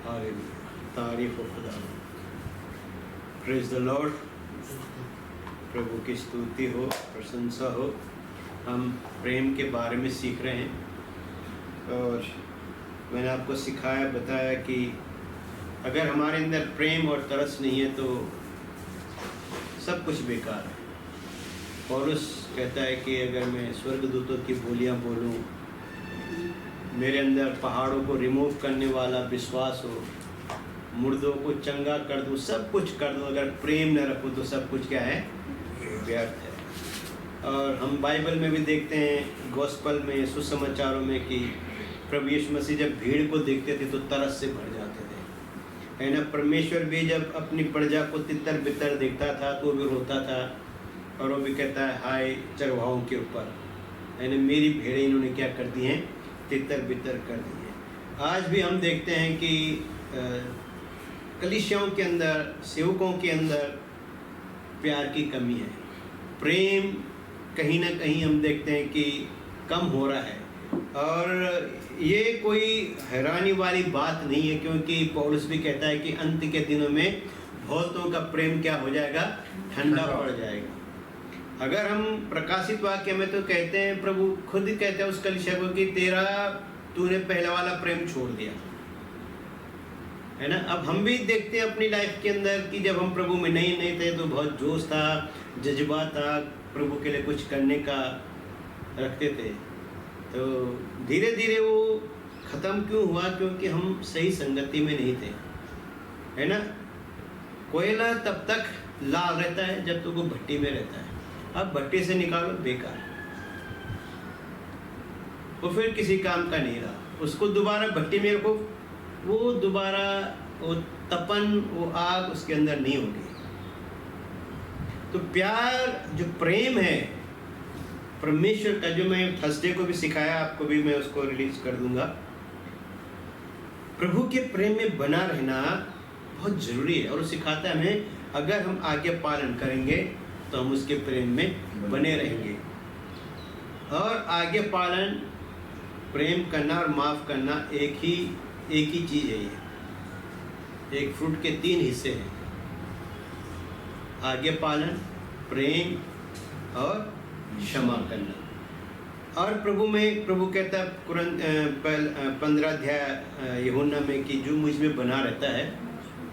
Hallelujah, तारीफ हो खुदा। Praise the Lord. प्रभु की स्तुति हो, प्रशंसा हो। हम प्रेम के बारे में सीख रहे हैं और मैंने आपको सिखाया बताया कि अगर हमारे अंदर प्रेम और तरस नहीं है तो सब कुछ बेकार है। पौलुस कहता है कि अगर मैं स्वर्गदूतों की बोलियां बोलूं, मेरे अंदर पहाड़ों को रिमूव करने वाला विश्वास हो, मुर्दों को चंगा कर दूं, सब कुछ कर दूं, अगर प्रेम न रखूं तो सब कुछ क्या है? व्यर्थ है। और हम बाइबल में भी देखते हैं, गॉस्पल में, सुसमाचारों में कि प्रभु यीशु मसीह जब भीड़ को देखते थे तो तरस से भर जाते थे, है ना। परमेश्वर भी जब अपनी प्रजा को तितर बितर देखता था तो भी रोता था और वो भी कहता है, हाय चरवाहों के ऊपर, है ना, मेरी भेड़ें इन्होंने क्या कर दी हैं? तितर बितर कर दी है। आज भी हम देखते हैं कि कलीसियाओं के अंदर, सेवकों के अंदर प्यार की कमी है। प्रेम कहीं ना कहीं हम देखते हैं कि कम हो रहा है और ये कोई हैरानी वाली बात नहीं है, क्योंकि पौलुस भी कहता है कि अंत के दिनों में बहुतों का प्रेम क्या हो जाएगा? ठंडा पड़ जाएगा। अगर हम प्रकाशित वाक्य में तो कहते हैं, प्रभु खुद कहते हैं उस कलीसिया को कि तूने पहला वाला प्रेम छोड़ दिया, है ना। अब हम भी देखते हैं अपनी लाइफ के अंदर कि जब हम प्रभु में नहीं थे तो बहुत जोश था, जज्बा था, प्रभु के लिए कुछ करने का रखते थे, तो धीरे धीरे वो ख़त्म क्यों हुआ? क्योंकि हम सही संगति में नहीं थे, है ना। कोयला तब तक लाल रहता है जब तक वो भट्टी में रहता है। अब भट्टी से निकालो, बेकार, वो फिर किसी काम का नहीं रहा। उसको दोबारा भट्टी में रखो, वो दोबारा वो तपन, वो आग उसके अंदर नहीं होगी। तो प्यार, जो प्रेम है परमेश्वर का, जो मैं थर्सडे को भी सिखाया, आपको भी मैं उसको रिलीज कर दूंगा। प्रभु के प्रेम में बना रहना बहुत जरूरी है और वो सिखाता है हमें, अगर हम आज्ञा पालन करेंगे तो हम उसके प्रेम में बने रहेंगे। और आज्ञा पालन, प्रेम करना और माफ करना एक ही चीज है। ये एक फ्रूट के 3 हिस्से हैं, आज्ञा पालन, प्रेम और क्षमा करना। और प्रभु कहता है 15 अध्याय यूहन्ना में कि जो मुझ में बना रहता है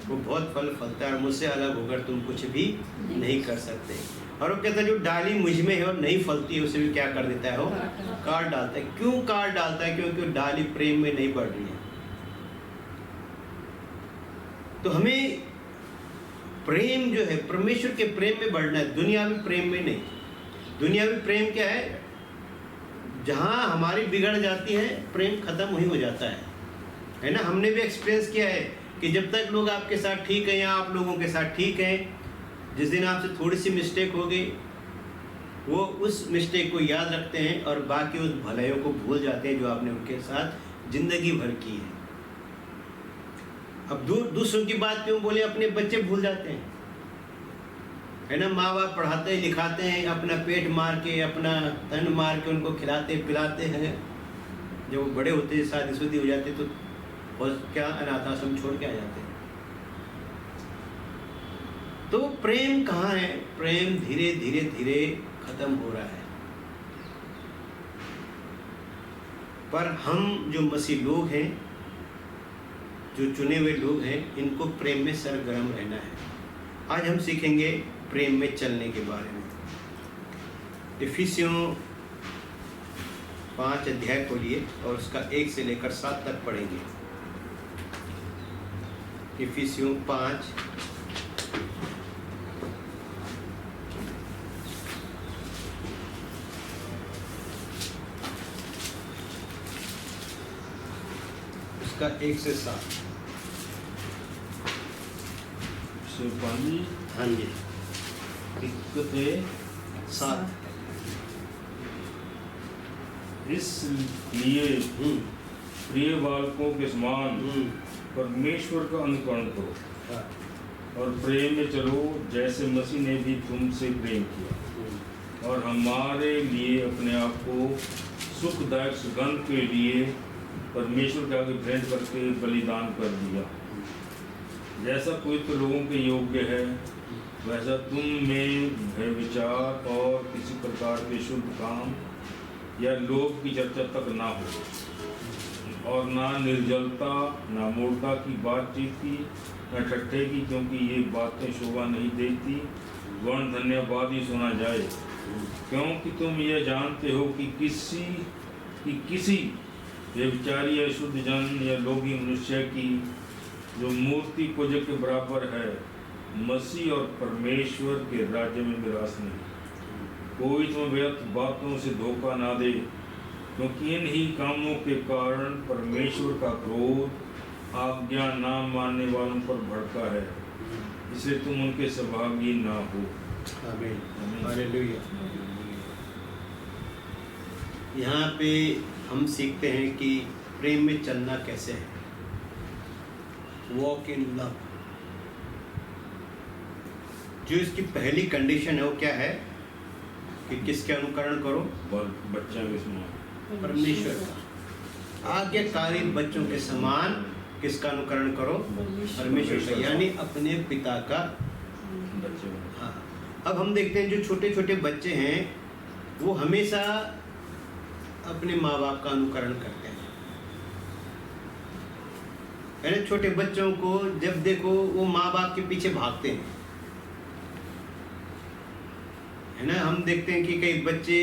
वो बहुत फल फलता है और मुझसे अलग होकर तुम कुछ भी नहीं कर सकते। और वो कहता है जो डाली मुझ में है और नहीं फलती है उसे भी क्या कर देता है? वो काट डालता है। क्यों काट डालता है? क्योंकि वो डाली प्रेम में नहीं बढ़ रही है। तो हमें प्रेम जो है परमेश्वर के प्रेम में बढ़ना है, दुनियावी प्रेम में नहीं। दुनियावी प्रेम क्या है? जहाँ हमारी बिगड़ जाती है, प्रेम खत्म ही हो जाता है ना। हमने भी एक्सपीरियंस किया है कि जब तक लोग आपके साथ ठीक हैं या आप लोगों के साथ ठीक हैं, जिस दिन आपसे थोड़ी सी मिस्टेक हो गई, वो उस मिस्टेक को याद रखते हैं और बाकी उस भलाइयों को भूल जाते हैं जो आपने उनके साथ जिंदगी भर की है। अब दूसरों की बात क्यों बोले? अपने बच्चे भूल जाते हैं, है ना। माँ बाप पढ़ाते लिखाते हैं, अपना पेट मार के, अपना तन मार के उनको खिलाते पिलाते हैं। जब वो बड़े होते, शादीशुदी हो जाते तो और क्या अनाथ आश्रम छोड़ के आ जाते हैं। तो प्रेम कहाँ है? प्रेम धीरे धीरे धीरे खत्म हो रहा है। पर हम जो मसीह लोग हैं, जो चुने हुए लोग हैं, इनको प्रेम में सरगर्म रहना है। आज हम सीखेंगे प्रेम में चलने के बारे में। इफिसियों 5 अध्याय को लिए और उसका 1 से लेकर 7 तक पढ़ेंगे। इफिसियों 5 उसका 1 से 7। हाँ जी, 1 से 7। इसलिए प्रिय बालकों के समान परमेश्वर का अनुकरण करो और प्रेम में चलो, जैसे मसीह ने भी तुमसे प्रेम किया और हमारे लिए अपने आप को सुखदायक सुगंध के लिए परमेश्वर के आगे भेंट करके बलिदान कर दिया। जैसा पवित्र लोगों के योग्य है वैसा तुम में भय विचार और किसी प्रकार के शुद्ध काम या लोभ की चर्चा तक ना हो, और ना निर्जलता, ना मूर्खता की बातचीत की, न ठट्ठे की, क्योंकि ये बातें शोभा नहीं देती। वर्ण धन्यवाद ही सुना जाए, क्योंकि तुम यह जानते हो कि किसी व्यभिचारी या शुद्ध जन या लोभी मनुष्य की जो मूर्ति पूजक के बराबर है, मसीह और परमेश्वर के राज्य में निवास नहीं। कोई तुम्हें व्यर्थ बातों से धोखा ना दे, क्योंकि इन ही कामों के कारण परमेश्वर का क्रोध आज्ञा ना मानने वालों पर भड़का है, इसलिए तुम उनके सहभागी ना हो। आमीन, हालेलुया। यहाँ पे हम सीखते हैं कि प्रेम में चलना कैसे है। Walk in love. जो इसकी पहली कंडीशन है वो क्या है कि किसके अनुकरण करो? बच्चा के समान, परमेश्वर का। आज्ञाकारी बच्चों के समान किसका अनुकरण करो? परमेश्वर का, यानी अपने पिता का बच्चे। हाँ। अब हम देखते हैं जो छोटे छोटे बच्चे हैं वो हमेशा अपने माँ बाप का अनुकरण करते हैं। यानी छोटे बच्चों को जब देखो वो माँ बाप के पीछे भागते हैं, है ना। हम देखते हैं कि कई बच्चे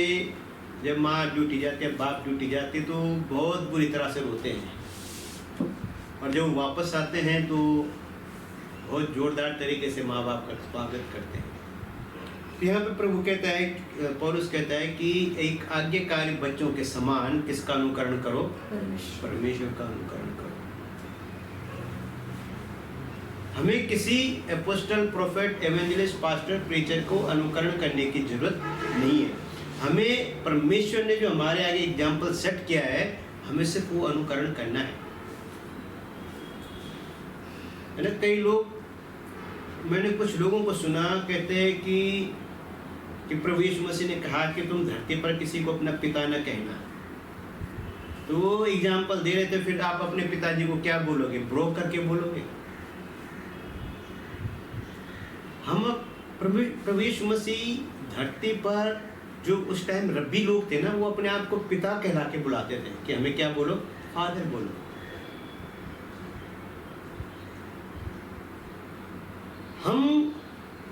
जब माँ ड्यूटी जाते हैं, बाप ड्यूटी जाते तो बहुत बुरी तरह से रोते हैं, और जब वापस आते हैं तो बहुत जोरदार तरीके से माँ बाप का स्वागत करते हैं। तो यहाँ पे प्रभु कहता है, पौलुस कहता है कि एक आज्ञाकारी बच्चों के समान किसका अनुकरण करो? परमेश्वर का अनुकरण करो। हमें किसी apostle, prophet, evangelist, pastor, preacher को अनुकरण करने की जरूरत नहीं है। हमें परमेश्वर ने जो हमारे आगे एग्जाम्पल सेट किया है, हमें सिर्फ वो अनुकरण करना है ना। कई लोग, मैंने कुछ लोगों को सुना, कहते हैं कि प्रभु यीशु मसीह ने कहा कि तुम धरती पर किसी को अपना पिता न कहना। तो वो एग्जाम्पल दे रहे थे, फिर आप अपने पिताजी को क्या बोलोगे? ब्रो करके बोलोगे? हम प्रभु यीशु मसीह धरती पर जो उस टाइम रब्बी लोग थे ना, वो अपने आप को पिता कहला के बुलाते थे कि हमें क्या बोलो? फादर बोलो।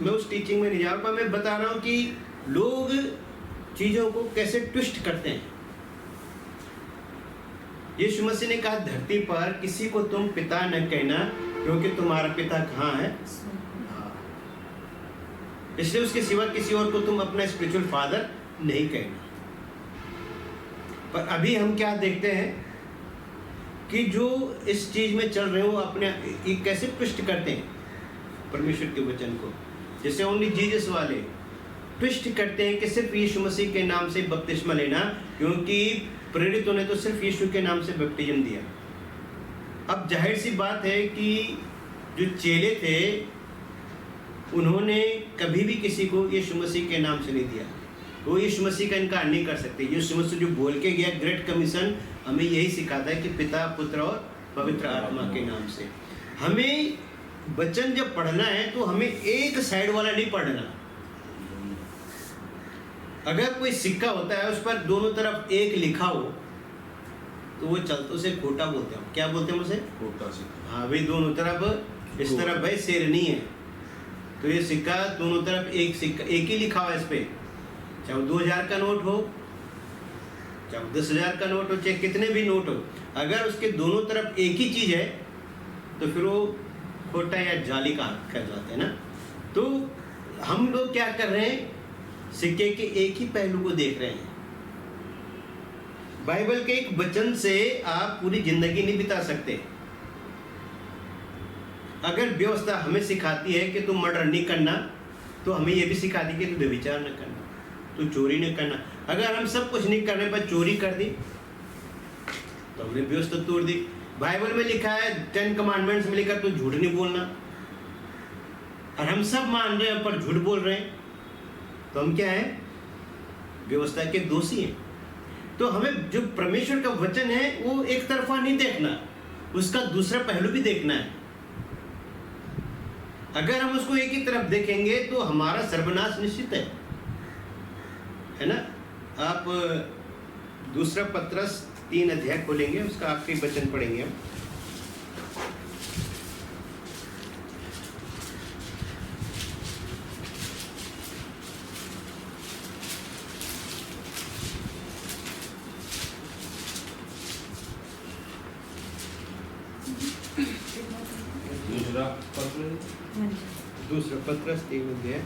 मैं उस टीचिंग में नहीं जा रहा, मैं बता रहा हूं कि लोग चीजों को कैसे ट्विस्ट करते हैं। यीशु मसीह ने कहा धरती पर किसी को तुम पिता न कहना, क्योंकि तुम्हारा पिता कहाँ है? इसलिए उसके सिवा किसी और को तुम अपना स्पिरिचुअल फादर नहीं कहना। पर अभी हम क्या देखते हैं कि जो इस चीज में चल रहे हो अपने कैसे ट्विस्ट करते हैं परमेश्वर के वचन को, जैसे ओनली जीसस वाले ट्विस्ट करते हैं कि सिर्फ यीशु मसीह के नाम से बपतिस्मा लेना, क्योंकि प्रेरितों ने तो सिर्फ यीशु के नाम से बपतिस्मा दिया। अब जाहिर सी बात है कि जो चेले थे उन्होंने कभी भी किसी को यीशु मसीह के नाम से नहीं दिया, वो यीशु मसीह का इनकार नहीं कर सकते। यीशु मसीह जो बोल के गया ग्रेट कमीशन हमें यही सिखाता है कि पिता, पुत्र और पवित्र आत्मा के नाम से। हमें वचन जब पढ़ना है तो हमें एक साइड वाला नहीं पढ़ना। अगर कोई सिक्का होता है उस पर दोनों तरफ एक लिखा हो तो वो चलते उसे खोटा बोलते हैं। क्या बोलते हैं उसे? खोटा सिक्का। हाँ भाई, दोनों तरफ इस तरफ भाई शेर नहीं है, तो ये सिक्का दोनों तरफ एक सिक्का एक ही लिखा हुआ है इस पे, चाहे 2000 का नोट हो, चाहे 10,000 का नोट हो, चाहे कितने भी नोट हो, अगर उसके दोनों तरफ एक ही चीज है तो फिर वो खोटा या जाली का कर जाते हैं ना। तो हम लोग क्या कर रहे हैं? सिक्के के एक ही पहलू को देख रहे हैं। बाइबल के एक वचन से आप पूरी जिंदगी नहीं बिता सकते। अगर व्यवस्था हमें सिखाती है कि तुम मर्डर नहीं करना, तो हमें यह भी सिखाती है कि तुम व्यभिचार न करना, तो चोरी न करना। अगर हम सब कुछ नहीं करने पर चोरी कर दी तो हमने व्यवस्था तोड़ दी। बाइबल में लिखा है 10 कमांडमेंट्स में लिखा तो झूठ नहीं बोलना, और हम सब मान रहे हैं पर झूठ बोल रहे हैं, तो हम क्या है? व्यवस्था के दोषी हैं। तो हमें जो परमेश्वर का वचन है वो एक तरफा नहीं देखना, उसका दूसरा पहलू भी देखना है। अगर हम उसको एक ही तरफ देखेंगे तो हमारा सर्वनाश निश्चित है ना। आप दूसरा पत्रस 3 अध्याय खोलेंगे, उसका आखिरी वचन पढ़ेंगे हम। दूसरा पत्रस 3 अध्याय,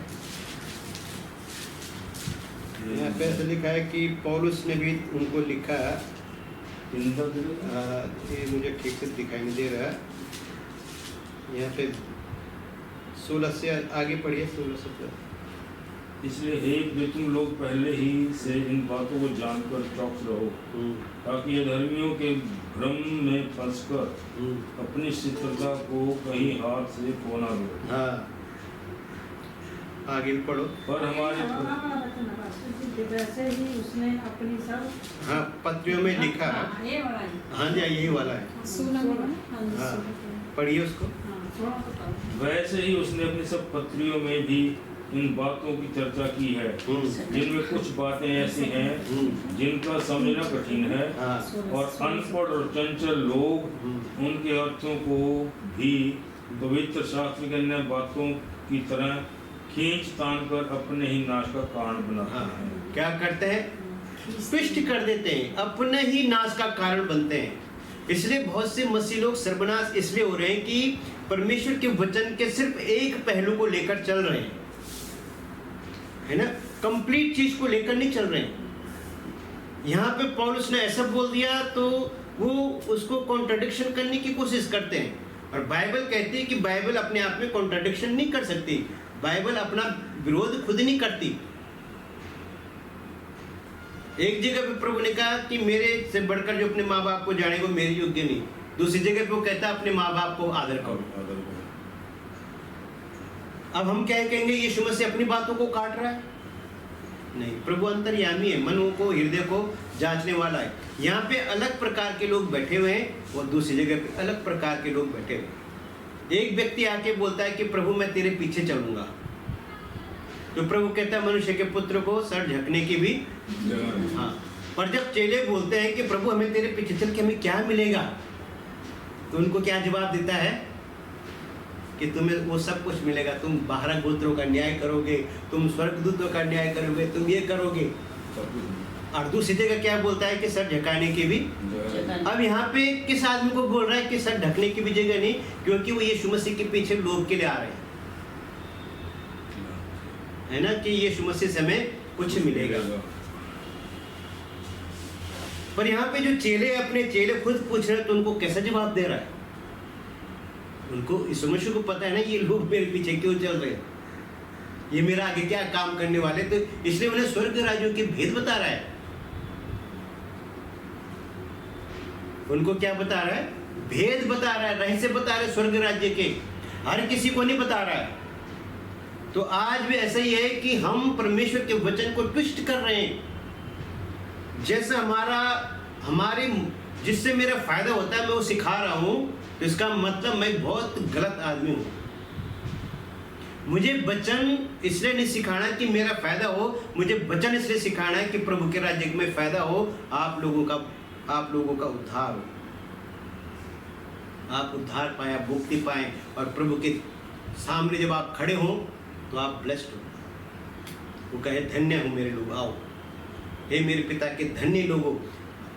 यहाँ पे ऐसा लिखा है कि पौलुस ने भी उनको लिखा, ये मुझे ठीक से दिखाई नहीं दे रहा, यहाँ पे 16 से आगे पढ़िए, 16-17। इसलिए हे तुम लोग पहले ही से इन बातों को जानकर चौकस रहो, ताकि अधर्मियों के भ्रम में फंसकर अपनी शिष्टता को कहीं हाथ से खो ना दो। हाँ, आगे पढ़ो। पर हमारे वैसे ही उसने अपनी सब, हाँ, पत्रियों में लिखा। ये वाला ही। हाँ जी, यही वाला है। हाँ, पढ़िए उसको। वैसे ही उसने अपनी सब पत्रियों में भी इन बातों की चर्चा की है, जिनमें कुछ बातें ऐसी हैं जिनका समझना कठिन है, और अनपढ़ और चंचल लोग उनके अर्थों को भी पवित्र शास्त्र के अन्य बातों की तरह खींच तान कर अपने ही नाश का कारण बनाते हैं। क्या करते हैं? पिष्ट कर देते हैं, अपने ही नाश का कारण बनते हैं। इसलिए बहुत से मसीह लोग सर्वनाश इसलिए हो रहे हैं कि परमेश्वर के वचन के सिर्फ एक पहलू को लेकर चल रहे हैं, है ना, कंप्लीट चीज को लेकर नहीं चल रहे हैं। यहाँ पे पौलुस ने ऐसा बोल दिया तो वो उसको कॉन्ट्रडिक्शन करने की कोशिश करते हैं, और बाइबल कहती है कि बाइबल अपने आप में कॉन्ट्रडिक्शन नहीं कर सकती, बाइबल अपना विरोध खुद नहीं करती। एक जगह पे प्रभु ने कहा कि मेरे से बढ़कर जो अपने माँ बाप को जाने वो मेरे योग्य नहीं, दूसरी जगह पे वो कहता है अपने माँ बाप को आदर करो। अब हम क्या कहेंगे, यीशु मसीह अपनी बातों को काट रहा है? नहीं, प्रभु अंतर्यामी है, मनों को, हृदय को जांचने वाला है। यहाँ पे अलग प्रकार के लोग बैठे हुए हैं और दूसरी जगह पे अलग प्रकार के लोग बैठे हुए हैं। एक व्यक्ति आके बोलता है कि प्रभु मैं तेरे पीछे चलूंगा, तो प्रभु कहता है मनुष्य के पुत्र को सर झकने की भी। हाँ, पर जब चेले बोलते हैं कि प्रभु हमें तेरे पीछे चल के हमें क्या मिलेगा, तो उनको क्या जवाब देता है कि तुम्हें वो सब कुछ मिलेगा, तुम 12 गोत्रों का न्याय करोगे, तुम स्वर्गदूतों का न्याय करोगे, तुम ये करोगे। और दूसरी जगह क्या बोलता है कि सर झकाने की भी। अब यहाँ पे किस आदमी को बोल रहा है कि सर ढकने की भी जगह नहीं, क्योंकि वो यीशु मसीह के पीछे लोभ के लिए आ रहे हैं, है ना, कि यीशु मसीह से हमें कुछ मिलेगा। पर यहाँ पे जो चेले अपने चेले खुद पूछ रहे हैं, तो उनको कैसा जवाब दे रहा है? उनको यीशु मसीह को पता है ना ये लोग मेरे पीछे क्यों चल रहे हैं, ये मेरा आगे क्या काम करने वाले, तो इसलिए उन्हें स्वर्ग राज्यों के भेद बता रहा है। उनको क्या बता रहा है? भेद बता रहा है, रहस्य बता रहा है स्वर्ग राज्य के, हर किसी को नहीं बता रहा है। तो आज भी ऐसा ही है कि हम परमेश्वर के वचन को ट्विस्ट कर रहे हैं। जैसा हमारे जिससे मेरा फायदा होता है मैं वो सिखा रहा हूं, तो इसका मतलब मैं बहुत गलत आदमी हूं। मुझे वचन इसलिए नहीं सिखाना कि मेरा फायदा हो, मुझे वचन इसलिए सिखाना है कि प्रभु के राज्य में फायदा हो, आप लोगों का उद्धार हो, आप उद्धार पाए, आप मुक्ति पाए, और प्रभु के सामने जब आप खड़े हो तो आप ब्लेस्ड हो। वो कहे धन्य हो मेरे लोग, आओ हे मेरे पिता के धन्य लोगों।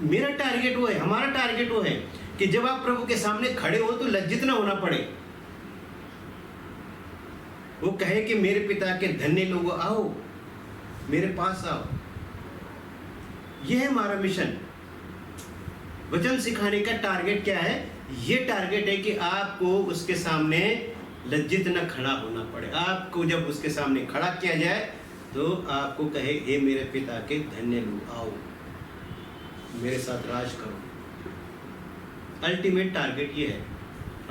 मेरा टारगेट वो है, हमारा टारगेट वो है कि जब आप प्रभु के सामने खड़े हो तो लज्जित ना होना पड़े। वो कहे कि मेरे पिता के धन्य लोगों, आओ मेरे पास आओ। यह है हमारा मिशन। वचन सिखाने का टारगेट क्या है? ये टारगेट है कि आपको उसके सामने लज्जित न खड़ा होना पड़े। आपको जब उसके सामने खड़ा किया जाए तो आपको कहे हे मेरे पिता के धन्य लोग, आओ मेरे साथ राज करो। अल्टीमेट टारगेट ये है,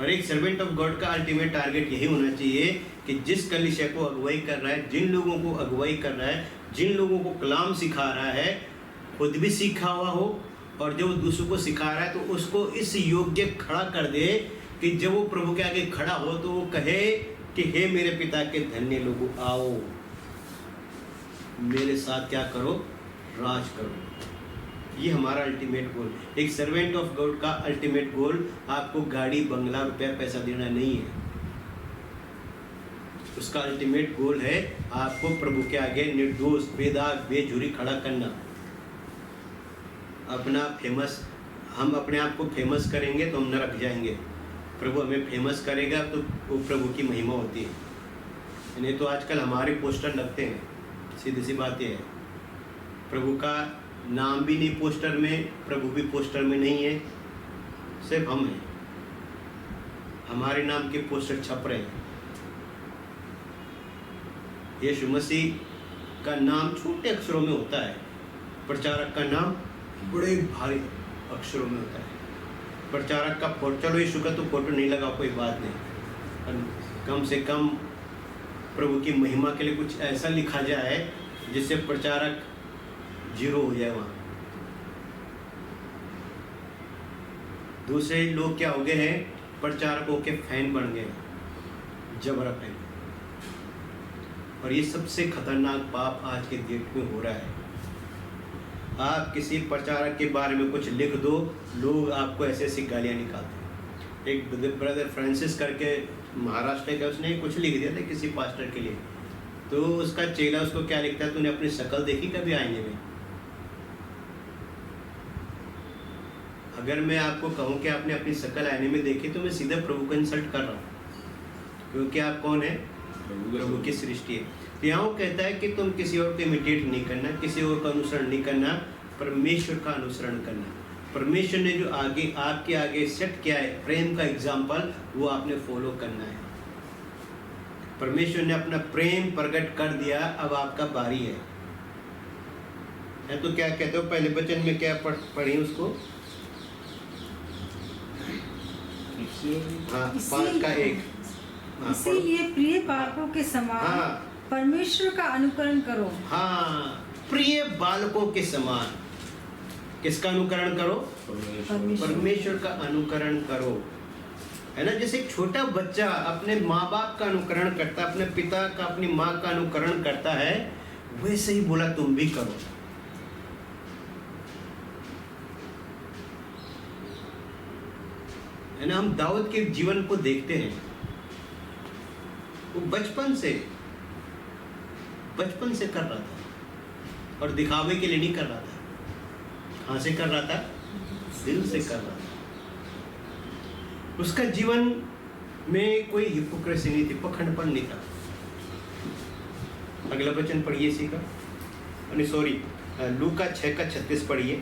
और एक सर्वेंट ऑफ गॉड का अल्टीमेट टारगेट यही होना चाहिए कि जिस कलीसिया को अगुवाई कर रहा है, जिन लोगों को अगुवाई कर रहा है, जिन लोगों को कलाम सिखा रहा है, खुद भी सीखा हुआ हो, और जब वो दूसरों को सिखा रहा है तो उसको इस योग्य खड़ा कर दे कि जब वो प्रभु के आगे खड़ा हो तो वो कहे कि हे मेरे पिता के धन्य लोगों, आओ मेरे साथ क्या करो, राज करो। ये हमारा अल्टीमेट गोल। एक सर्वेंट ऑफ गॉड का अल्टीमेट गोल आपको गाड़ी, बंगला, रुपया, पैसा देना नहीं है। उसका अल्टीमेट गोल है आपको प्रभु के आगे निर्दोष, बेदाग, बेझुरी खड़ा करना। अपना फेमस, हम अपने आप को फेमस करेंगे तो हम नरक जाएंगे। प्रभु हमें फेमस करेगा तो वो प्रभु की महिमा होती है। नहीं तो आजकल हमारे पोस्टर लगते हैं, सीधी सी बात ये है। प्रभु का नाम भी नहीं पोस्टर में, प्रभु भी पोस्टर में नहीं है, सिर्फ हम हैं। हमारे नाम के पोस्टर छप रहे हैं। यीशु मसीह का नाम छोटे अक्षरों में होता है, प्रचारक का नाम बड़े भारी अक्षरों में होता है। प्रचारक का फोटो, चलो यीशु का तो फोटो नहीं लगा, कोई बात नहीं, पर कम से कम प्रभु की महिमा के लिए कुछ ऐसा लिखा जाए जिससे प्रचारक जीरो हो जाए वहाँ। दूसरे लोग क्या हो गए हैं, प्रचारकों के फैन बन गए, जबरा फैन। और ये सबसे खतरनाक पाप आज के डेट में हो रहा है। आप किसी प्रचारक के बारे में कुछ लिख दो, लोग आपको ऐसे ऐसी गालियाँ निकालते हैं। एक ब्रदर फ्रांसिस करके महाराष्ट्र का, उसने कुछ लिख दिया था किसी पास्टर के लिए, तो उसका चेला उसको क्या लिखता है, तूने अपनी शक्ल देखी कभी आईने में? अगर मैं आपको कहूँ कि आपने अपनी शक्ल आईने में देखी तो मैं सीधा प्रभु को इंसल्ट कर रहा हूँ, क्योंकि आप कौन है? प्रभु की सृष्टि है। तो यहाँ वो कहता है कि तुम किसी और को इमिटेट नहीं करना, किसी और का अनुसरण नहीं करना, परमेश्वर का अनुसरण करना। परमेश्वर ने जो आगे आपके आगे सेट किया है प्रेम का एग्जाम्पल, वो आपने फॉलो करना है। परमेश्वर ने अपना प्रेम प्रकट कर दिया, अब आपका बारी है। तो क्या कहते हो, पहले वचन में क्या पढ़ी उसको? हाँ, 5:1। इसीलिए प्रिय बालकों के समान हाँ, परमेश्वर का अनुकरण करो। हाँ, प्रिय बालकों के समान किसका अनुकरण करो? परमेश्वर का अनुकरण करो, है ना। जैसे एक छोटा बच्चा अपने माँ बाप का अनुकरण करता है, अपने पिता का, अपनी माँ का अनुकरण करता है, वैसे ही बोला तुम भी करो। है ना। हम दाऊद के जीवन को देखते हैं, वो बचपन से कर रहा था, और दिखावे के लिए नहीं कर रहा था। कहाँ से कर रहा था? दिल से कर रहा था। उसका जीवन में कोई हिपोक्रेसी नहीं थी, पखंडपन नहीं था। अगला वचन पढ़िए इसी का, लूका 6:36 पढ़िए।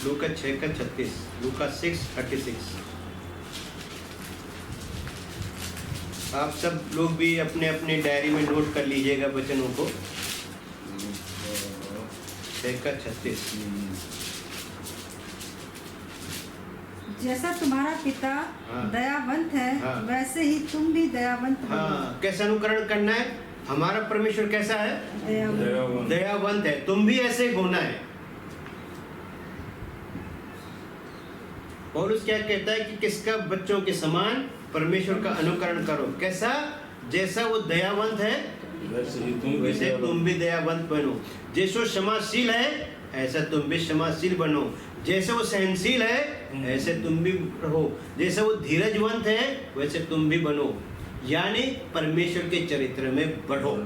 लूका 6:36, लूका 6:36। आप सब लोग भी अपने अपने डायरी में नोट कर लीजिएगा वचनों को। 6:36। जैसा तुम्हारा पिता हाँ, दयावंत है, हाँ, वैसे ही तुम भी दयावंत बनो। हाँ, कैसा अनुकरण करना है? हमारा परमेश्वर कैसा है? दयावंत है। तुम भी ऐसे होना है। पौलुस क्या कहता है कि किसका? बच्चों के समान परमेश्वर का अनुकरण करो। कैसा? जैसा वो दयावंत है वैसे तुम भी दयावंत बनो। जैसे वो क्षमाशील है ऐसा तुम भी क्षमाशील बनो। जैसे वो सहनशील है ऐसे तुम भी रहो। जैसे वो धीरजवंत है वैसे तुम भी बनो। यानी परमेश्वर के चरित्र में बढ़ो।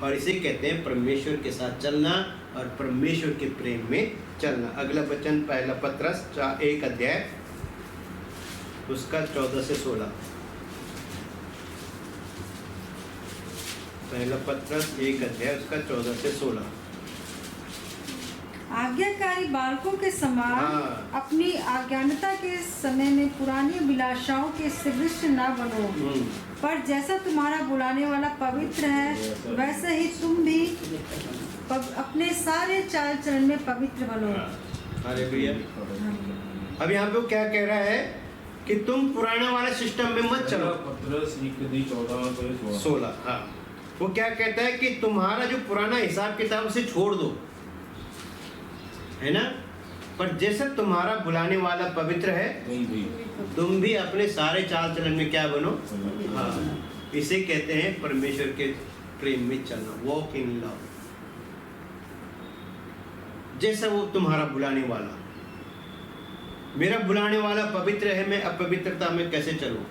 और इसे कहते हैं परमेश्वर के साथ चलना और परमेश्वर के प्रेम में चलना। अगला वचन पहला पत्रस 1 अध्याय उसका 14 से 16। पहला पत्रस 1 अध्याय उसका 14 से 16। आज्ञाकारी बालकों के समान हाँ, अपनी अज्ञानता के समय में पुरानी अभिलाषाओं के सदृश न बनो, पर जैसा तुम्हारा बुलाने वाला पवित्र है वैसे ही तुम भी अपने सारे चाल चलन में पवित्र बनो। अरे भैया, अब यहाँ पे वो क्या कह रहा है कि तुम पुराना वाला सिस्टम में मत चलो। 16। हाँ, वो क्या कहता है कि तुम्हारा जो पुराना हिसाब किताब से छोड़ दो, है ना। पर जैसा तुम्हारा बुलाने वाला पवित्र है तुम भी अपने सारे चाल चलन में क्या बनो। हाँ, इसे कहते हैं परमेश्वर के प्रेम में चलना, वॉक इन लव। जैसा वो तुम्हारा बुलाने वाला, मेरा बुलाने वाला पवित्र है, मैं अपवित्रता में कैसे चलूं?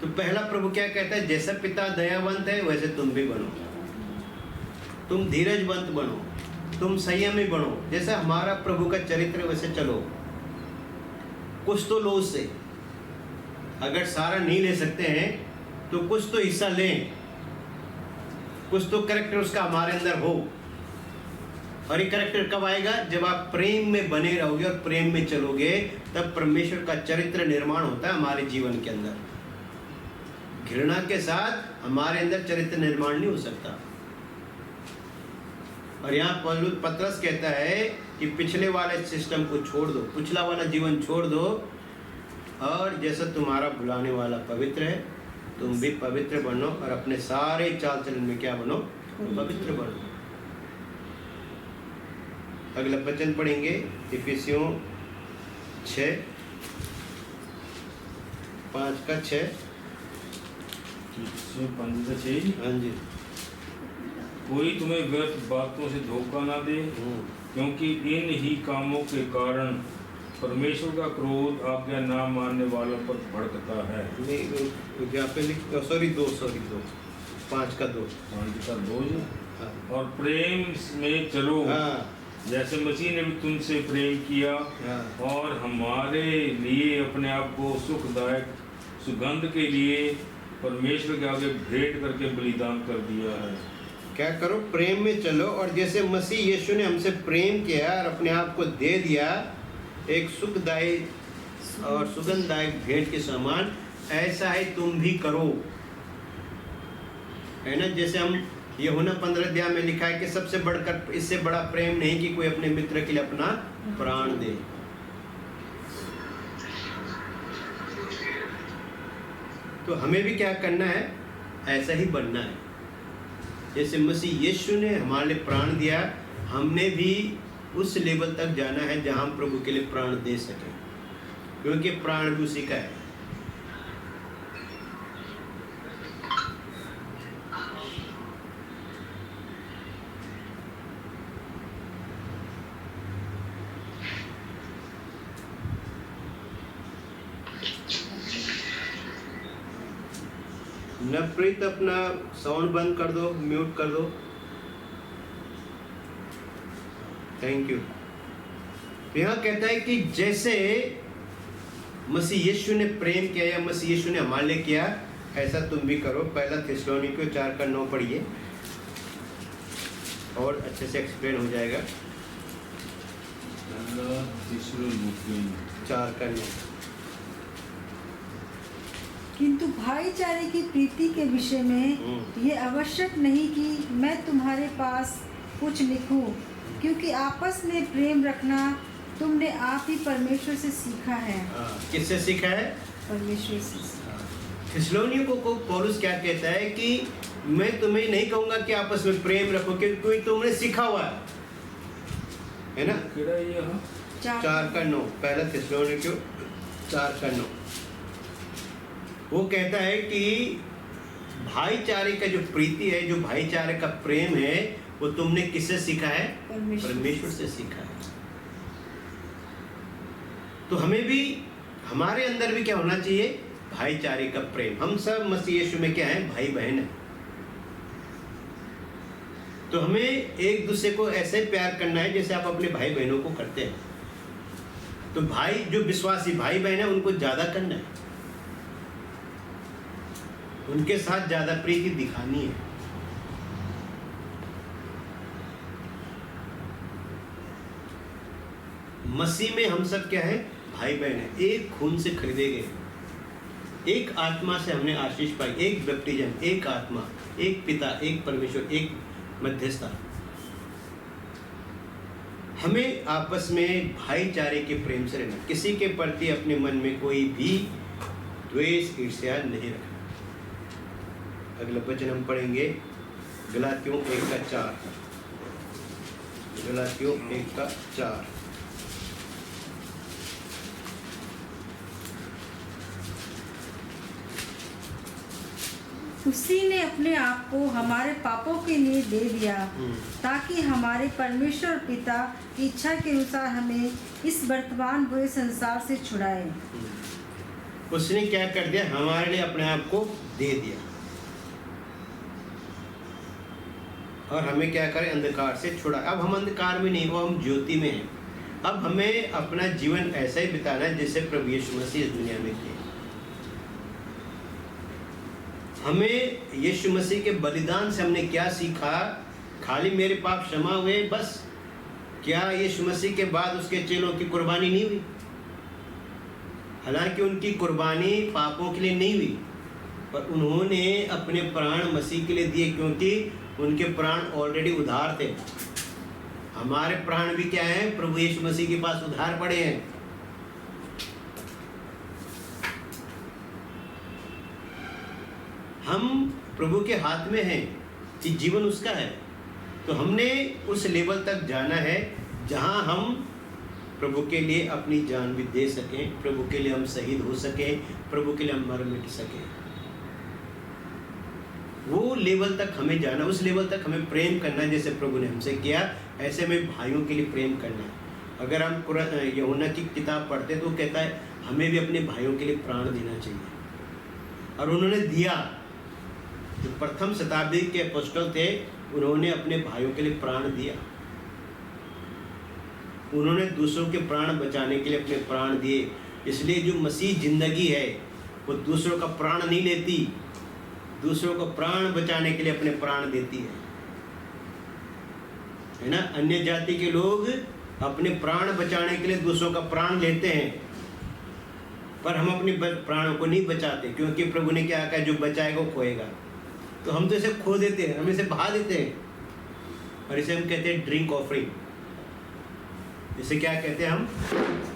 तो पहला प्रभु क्या कहता है, जैसा पिता दयावंत है वैसे तुम भी बनो, तुम धीरजवंत बनो, तुम संयमी बनो, जैसा हमारा प्रभु का चरित्र वैसे चलो। कुछ तो लो उससे, अगर सारा नहीं ले सकते हैं तो कुछ तो हिस्सा लें, कुछ तो कैरेक्टर उसका हमारे अंदर हो। और ये कैरेक्टर कब आएगा? जब आप प्रेम में बने रहोगे और प्रेम में चलोगे, तब परमेश्वर का चरित्र निर्माण होता है हमारे जीवन के अंदर। घृणा के साथ हमारे अंदर चरित्र निर्माण नहीं हो सकता। और यहाँ पतरस कहता है कि पिछले वाले सिस्टम को छोड़ दो, पिछला वाला जीवन छोड़ दो, और जैसा तुम्हारा बुलाने वाला पवित्र है तुम भी पवित्र बनो, और अपने सारे चाल चलन में क्या बनो? पवित्र बनो। अगला वचन पढ़ेंगे, इफिसियों 6:5-6। हाँ जी। कोई तुम्हें व्यर्थ बातों से धोखा ना दे, क्योंकि इन ही कामों के कारण परमेश्वर का क्रोध आज्ञा ना मानने वालों पर भड़कता है। सॉरी 2 5 का 2 जी। और प्रेम में चलो, जैसे मसीह ने भी तुमसे प्रेम किया और हमारे लिए अपने आप को सुखदायक सुगंध के लिए परमेश्वर के आगे भेंट करके बलिदान कर दिया है। क्या करो? प्रेम में चलो, और जैसे मसीह यीशु ने हमसे प्रेम किया और अपने आप को दे दिया एक सुखदायक और सुगंधदायक भेंट के समान, ऐसा ही तुम भी करो, है ना। जैसे हम यूहन्ना 15 अध्याय में लिखा है कि सबसे बढ़कर इससे बड़ा प्रेम नहीं कि कोई अपने मित्र के लिए अपना प्राण दे। तो हमें भी क्या करना है? ऐसा ही बनना है। जैसे मसीह यीशु ने हमारे लिए प्राण दिया, हमने भी उस लेवल तक जाना है जहां हम प्रभु के लिए प्राण दे सकें, क्योंकि प्राण भी उसी का है। नवप्रीत अपना साउंड बंद कर दो, म्यूट कर दो। Thank you. तो यहाँ कहता है कि जैसे मसीह यीशु ने प्रेम किया या मसीह यीशु ने हमारे लिए किया, ऐसा तुम भी करो। पहला थिस्सलुनीकियों 4:9 पढ़िए और अच्छे से एक्सप्लेन हो जाएगा। 4:9। किंतु भाईचारे की प्रीति के विषय में ये आवश्यक नहीं कि मैं तुम्हारे पास कुछ लिखूं, क्योंकि आपस में प्रेम रखना तुमने आप ही परमेश्वर से सीखा है। किससे सीखा है? परमेश्वर से। थिस्सलुनीकियों को पौलुस क्या कहता है कि मैं तुम्हें नहीं कहूंगा कि आपस में प्रेम रखो, क्योंकि तुमने सीखा हुआ है ना। 4:9 पहला थिस्सलुनीकियों 4:9 वो कहता है कि भाईचारे का जो प्रीति है, जो भाईचारे का प्रेम है, वो तुमने किससे सीखा है? परमेश्वर से सीखा है। तो हमें भी, हमारे अंदर भी क्या होना चाहिए? भाईचारे का प्रेम। हम सब मसीह यीशु में क्या है? भाई बहन है। तो हमें एक दूसरे को ऐसे प्यार करना है जैसे आप अपने भाई बहनों को करते हैं। तो भाई जो विश्वासी भाई बहन है उनको ज्यादा करना है, उनके साथ ज्यादा प्रीति दिखानी है। मसीह में हम सब क्या है? भाई बहन है, एक खून से खरीदे गए, एक आत्मा से हमने आशीष पाई, एक बैप्टिज्म, एक आत्मा, एक पिता, एक परमेश्वर, एक मध्यस्थता। हमें आपस में भाईचारे के प्रेम से रहना, किसी के प्रति अपने मन में कोई भी द्वेष ईर्ष्या नहीं रखना। अगला वचन हम पढ़ेंगे गलातियों 1:4। गलातियों 1:4। उसी ने अपने आप को हमारे पापों के लिए दे दिया ताकि हमारे परमेश्वर पिता की इच्छा के अनुसार हमें इस वर्तमान बुरे संसार से छुड़ाए। उसने क्या कर दिया? हमारे लिए अपने आप को दे दिया और हमें क्या करें? अंधकार से छुड़ा। अब हम अंधकार में नहीं, वो हम ज्योति में हैं। अब हमें अपना जीवन ऐसा ही बिताना है जैसे प्रभु यीशु मसीह इस दुनिया में किए। हमें यीशु मसीह के बलिदान से हमने क्या सीखा? खाली मेरे पाप क्षमा हुए बस? क्या यीशु मसीह के बाद उसके चेलों की कुर्बानी नहीं हुई? हालांकि उनकी कुर्बानी पापों के लिए नहीं हुई, पर उन्होंने अपने प्राण मसीह के लिए दिए, क्योंकि उनके प्राण ऑलरेडी उधार थे। हमारे प्राण भी क्या हैं? प्रभु यीशु मसीह के पास उधार पड़े हैं। हम प्रभु के हाथ में हैं कि जीवन उसका है। तो हमने उस लेवल तक जाना है जहां हम प्रभु के लिए अपनी जान भी दे सकें, प्रभु के लिए हम शहीद हो सकें, प्रभु के लिए हम मर मिट सकें। वो लेवल तक हमें जाना, उस लेवल तक हमें प्रेम करना जैसे प्रभु ने हमसे किया, ऐसे में भाइयों के लिए प्रेम करना है। अगर हम यूहन्ना की किताब पढ़ते तो कहता है हमें भी अपने भाइयों के लिए प्राण देना चाहिए, और उन्होंने दिया। जो प्रथम शताब्दी के अपोस्टल थे, उन्होंने अपने भाइयों के लिए प्राण दिया। उन्होंने दूसरों के प्राण बचाने के लिए अपने प्राण दिए। इसलिए जो मसीह जिंदगी है वो दूसरों का प्राण नहीं लेती, दूसरों को प्राण बचाने के लिए अपने प्राण देती है ना। अन्य जाति के लोग अपने प्राण बचाने के लिए दूसरों का प्राण लेते हैं, पर हम अपने प्राणों को नहीं बचाते, क्योंकि प्रभु ने क्या कहा? जो बचाएगा वो खोएगा। तो हम तो इसे खो देते हैं, हम इसे बहा देते हैं, और इसे हम कहते हैं ड्रिंक ऑफरिंग। इसे क्या कहते हैं हम?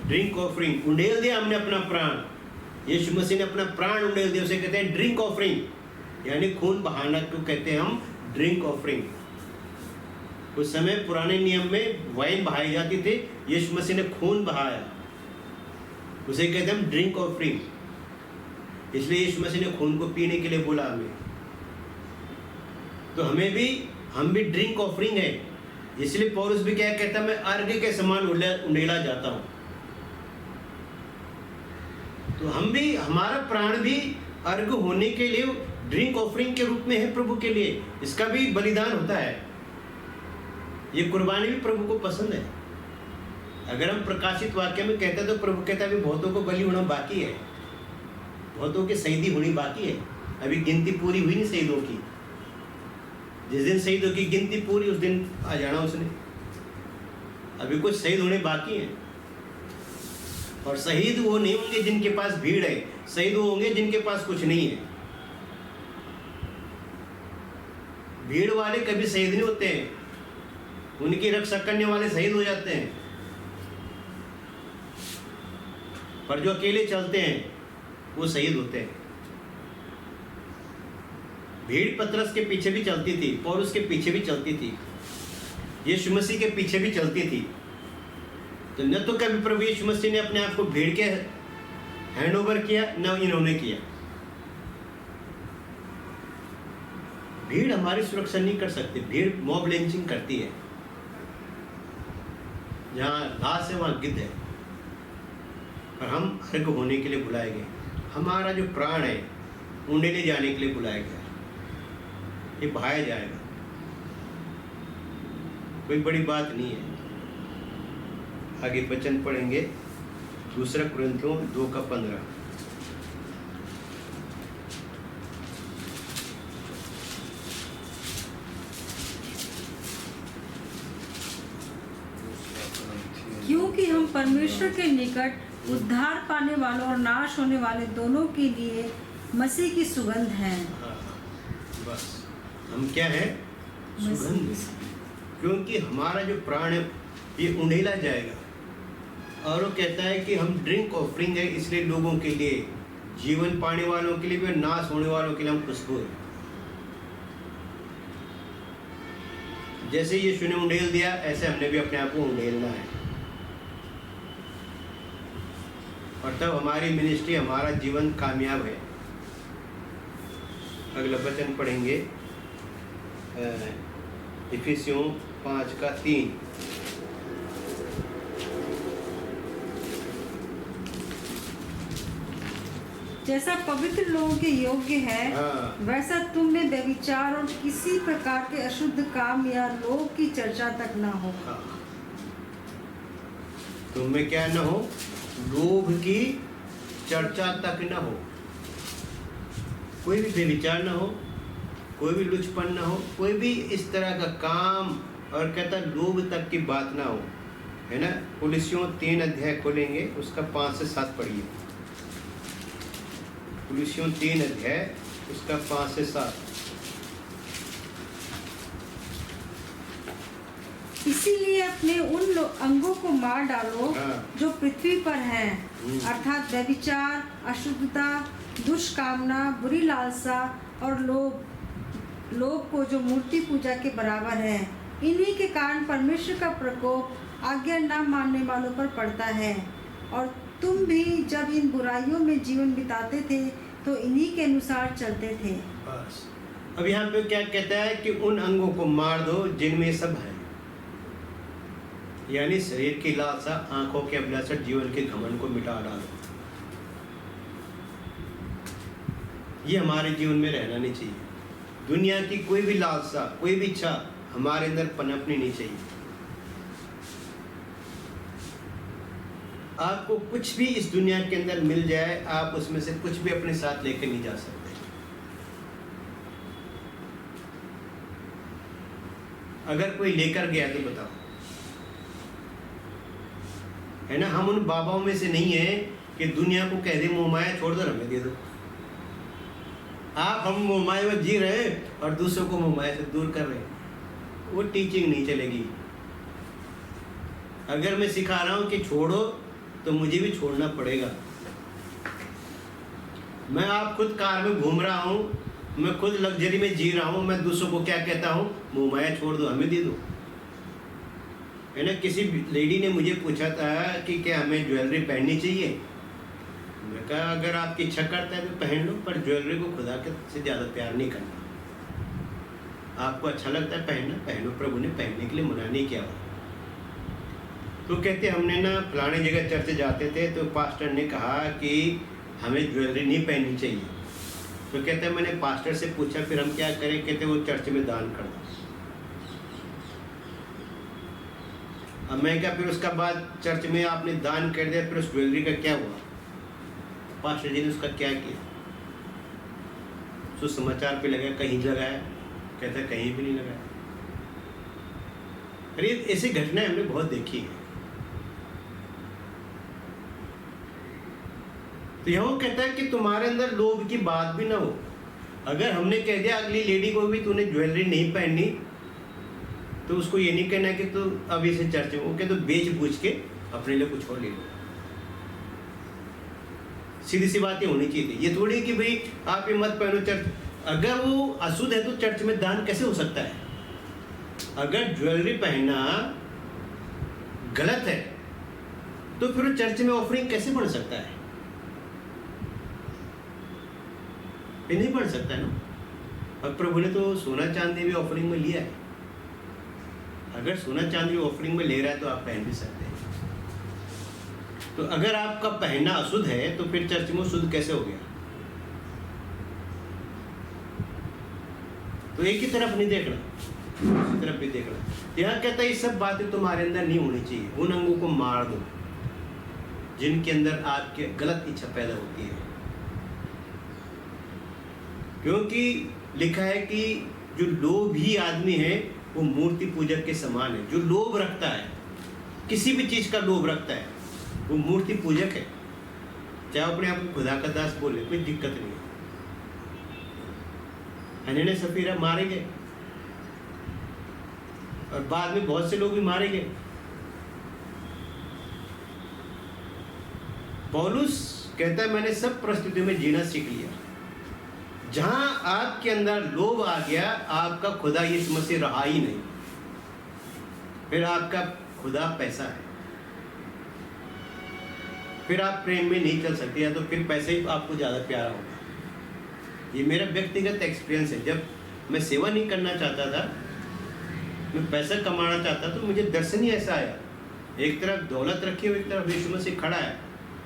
Drink offering. उंडेल दिया हमने अपना प्राण, यीशु मसीह ने अपना प्राण उंडेल दिया, उसे कहते हैं ड्रिंक ऑफरिंग, यानी खून बहाना को कहते हैं हम ड्रिंक ऑफरिंग। उस समय पुराने नियम में वाइन बहाई जाती थी, यीशु मसीह ने खून बहाया, उसे कहते हैं हम ड्रिंक ऑफरिंग। इसलिए यीशु मसीह ने खून को पीने के लिए बोला हमें। तो हम भी ड्रिंक ऑफरिंग है। इसलिए पौलुस भी क्या कहता है? मैं अर्घ के समान उंडेला जाता हूं। तो हम भी, हमारा प्राण भी अर्घ होने के लिए ड्रिंक ऑफरिंग के रूप में है प्रभु के लिए। इसका भी बलिदान होता है। ये कुर्बानी भी प्रभु को पसंद है। अगर हम प्रकाशित वाक्य में कहते हैं तो प्रभु कहता है अभी बहुतों को बलि होना बाकी है, बहुतों की शहीदी होनी बाकी है, अभी गिनती पूरी हुई नहीं शहीदों की। जिस दिन शहीदों की गिनती पूरी, उस दिन आ जाना उसने। अभी कुछ शहीद होने बाकी हैं, और शहीद वो नहीं होंगे जिनके पास भीड़ है, शहीद वो होंगे जिनके पास कुछ नहीं है। भीड़ वाले कभी शहीद नहीं होते हैं, उनकी रक्षा करने वाले शहीद हो जाते हैं। पर जो अकेले चलते हैं वो शहीद होते हैं। भीड़ पतरस के पीछे भी चलती थी, पौलुस के पीछे भी चलती थी, यीशु मसीह के पीछे भी चलती थी। तो न तो कभी प्रभु यीशु मसीह ने अपने आप को भीड़ के हैंड ओवर किया, न इन्होंने किया। भीड़ हमारी सुरक्षा नहीं कर सकती। भीड़ मॉब लिंचिंग करती है। जहाँ लाश है वहाँ गिद्ध है। पर हम अर्घ होने के लिए बुलाए गए। हमारा जो प्राण है उंडेले जाने के लिए बुलाया गया। ये बहाया जाएगा, कोई बड़ी बात नहीं है। आगे वचन पढ़ेंगे, 2 कुरिन्थियों 2:15। क्योंकि हम परमेश्वर के निकट उद्धार पाने वालों और नाश होने वाले दोनों के लिए मसीह की सुगंध हैं। बस हम क्या है? सुगंध। क्योंकि हमारा जो प्राण है ये उंडेला जाएगा। और वो कहता है कि हम ड्रिंक ऑफरिंग है, इसलिए लोगों के लिए, जीवन पाने वालों के लिए भी, नाश होने वालों के लिए हम खुशबू है। जैसे यीशु ने उंडेल दिया ऐसे हमने भी अपने आप को उंडेलना है, और तब हमारी मिनिस्ट्री, हमारा जीवन कामयाब है। अगला वचन पढ़ेंगे इफिसियों 5:3। जैसा पवित्र लोगों के योग्य है, हाँ। वैसा तुम में व्यभिचार और किसी प्रकार के अशुद्ध काम या लोभ की चर्चा तक न हो। हाँ। तुम में क्या न हो? लोभ की चर्चा तक न हो। कोई भी व्यभिचार न हो, कोई भी लुचपन न हो, कोई भी इस तरह का काम, और कहता लोभ तक की बात ना हो, है ना। कुलिस्सियों 3 अध्याय खोलेंगे, उसका 5 से 7 पढ़िए। कुलिस्सियों 3 अध्याय उसका 5 से 7। इसीलिए अपने उन अंगों को मार डालो हाँ। जो पृथ्वी पर हैं, अर्थात व्यभिचार, अशुद्धता, दुष्कामना, बुरी लालसा और लोभ को जो मूर्ति पूजा के बराबर है। इन्हीं के कारण परमेश्वर का प्रकोप आज्ञा न मानने वालों पर पड़ता है। और तुम भी जब इन बुराइयों में जीवन बिताते थे तो इन्हीं के अनुसार चलते थे। बस अब यहाँ पे क्या कहता है कि उन अंगों को मार दो जिनमें सब है, यानी शरीर की लालसा, आंखों के अभिलाषा, जीवन के घमंड को मिटा डालो। ये हमारे जीवन में रहना नहीं चाहिए। दुनिया की कोई भी लालसा, कोई भी इच्छा हमारे अंदर पनपनी नहीं चाहिए। आपको कुछ भी इस दुनिया के अंदर मिल जाए, आप उसमें से कुछ भी अपने साथ लेकर नहीं जा सकते। अगर कोई लेकर गया तो बताओ, है ना। हम उन बाबाओं में से नहीं है कि दुनिया को कह दे मोहमाया छोड़ दो, हमें दे दो। आप हम मोहमाया में जी रहे हैं और दूसरों को मोहमाया से दूर कर रहे हैं, वो टीचिंग नहीं चलेगी। अगर मैं सिखा रहा हूं कि छोड़ो तो मुझे भी छोड़ना पड़ेगा। मैं आप खुद कार में घूम रहा हूं, मैं खुद लग्जरी में जी रहा हूं, मैं दूसरों को क्या कहता हूं? मोहमाया छोड़ दो, हमें दे दो, है ना। किसी लेडी ने मुझे पूछा था कि क्या हमें ज्वेलरी पहननी चाहिए। मैं कहा अगर आपकी इच्छा करता है तो पहन लो, पर ज्वेलरी को खुदा के से ज़्यादा प्यार नहीं करना। आपको अच्छा लगता है पहनना, पहनो, प्रभु ने पहनने के लिए मना नहीं किया। तो कहते हमने ना फलाने जगह चर्च जाते थे तो पास्टर ने कहा कि हमें ज्वेलरी नहीं पहननी चाहिए। तो कहते हैं मैंने पास्टर से पूछा फिर हम क्या करें। कहते वो चर्च में दान कर दो। अब मैं क्या, फिर उसका बाद चर्च में आपने दान कर दिया, फिर उस ज्वेलरी का क्या हुआ? पास्टर जी ने उसका क्या किया? तो समाचार पे लगा, कहीं लगाया, कहता कहीं भी नहीं लगाया। अरे ऐसी घटनाएं हमने बहुत देखी है। तो यह कहता है कि तुम्हारे अंदर लोभ की बात भी ना हो। अगर हमने कह दिया अगली लेडी को भी तूने ज्वेलरी नहीं पहननी, तो उसको ये नहीं कहना कि तू अब इसे चर्च में, ओके, तो बेच बूझ के अपने लिए कुछ और ले लो। सीधी सी बात ये होनी चाहिए। ये थोड़ी कि भाई आप ये मत पहनो चर्च। अगर वो अशुद्ध है तो चर्च में दान कैसे हो सकता है? अगर ज्वेलरी पहनना गलत है तो फिर चर्च में ऑफरिंग कैसे बढ़ सकता है? ये नहीं बढ़ सकता है ना। और प्रभु ने तो सोना चांदी भी ऑफरिंग में लिया है। अगर सोना चांदी ऑफरिंग में ले रहा है तो आप पहन भी सकते हैं। तो अगर आपका पहनना अशुद्ध है तो फिर चर्च में शुद्ध कैसे हो गया? तो एक ही तरफ नहीं देखना, दूसरी तरफ भी देखना। यहाँ कहता है ये सब बातें तुम्हारे अंदर नहीं होनी चाहिए। उन अंगों को मार दो जिनके अंदर आपके गलत इच्छा पैदा होती है। क्योंकि लिखा है कि जो लोभी आदमी है वो मूर्ति पूजक के समान है। जो लोभ रखता है, किसी भी चीज का लोभ रखता है, वो मूर्ति पूजक है। चाहे अपने आप को खुदा का दास बोले, कोई दिक्कत नहीं है। हनन्याह सफीरा मारे गए और बाद में बहुत से लोग भी मारे गए। पौलुस कहता है मैंने सब परिस्थितियों में जीना सीख लिया। जहां आपके अंदर लोभ आ गया, आपका खुदा यीशु मसीह रहा ही नहीं। फिर आपका खुदा पैसा है, फिर आप प्रेम में नहीं चल सकते, या तो फिर पैसे ही आपको ज़्यादा प्यारा होगा। ये मेरा व्यक्तिगत एक्सपीरियंस है। जब मैं सेवा नहीं करना चाहता था, मैं पैसा कमाना चाहता, तो मुझे दर्शन ही ऐसा आया, एक तरफ दौलत रखी हो, एक तरफ यीशु मसीह खड़ा है,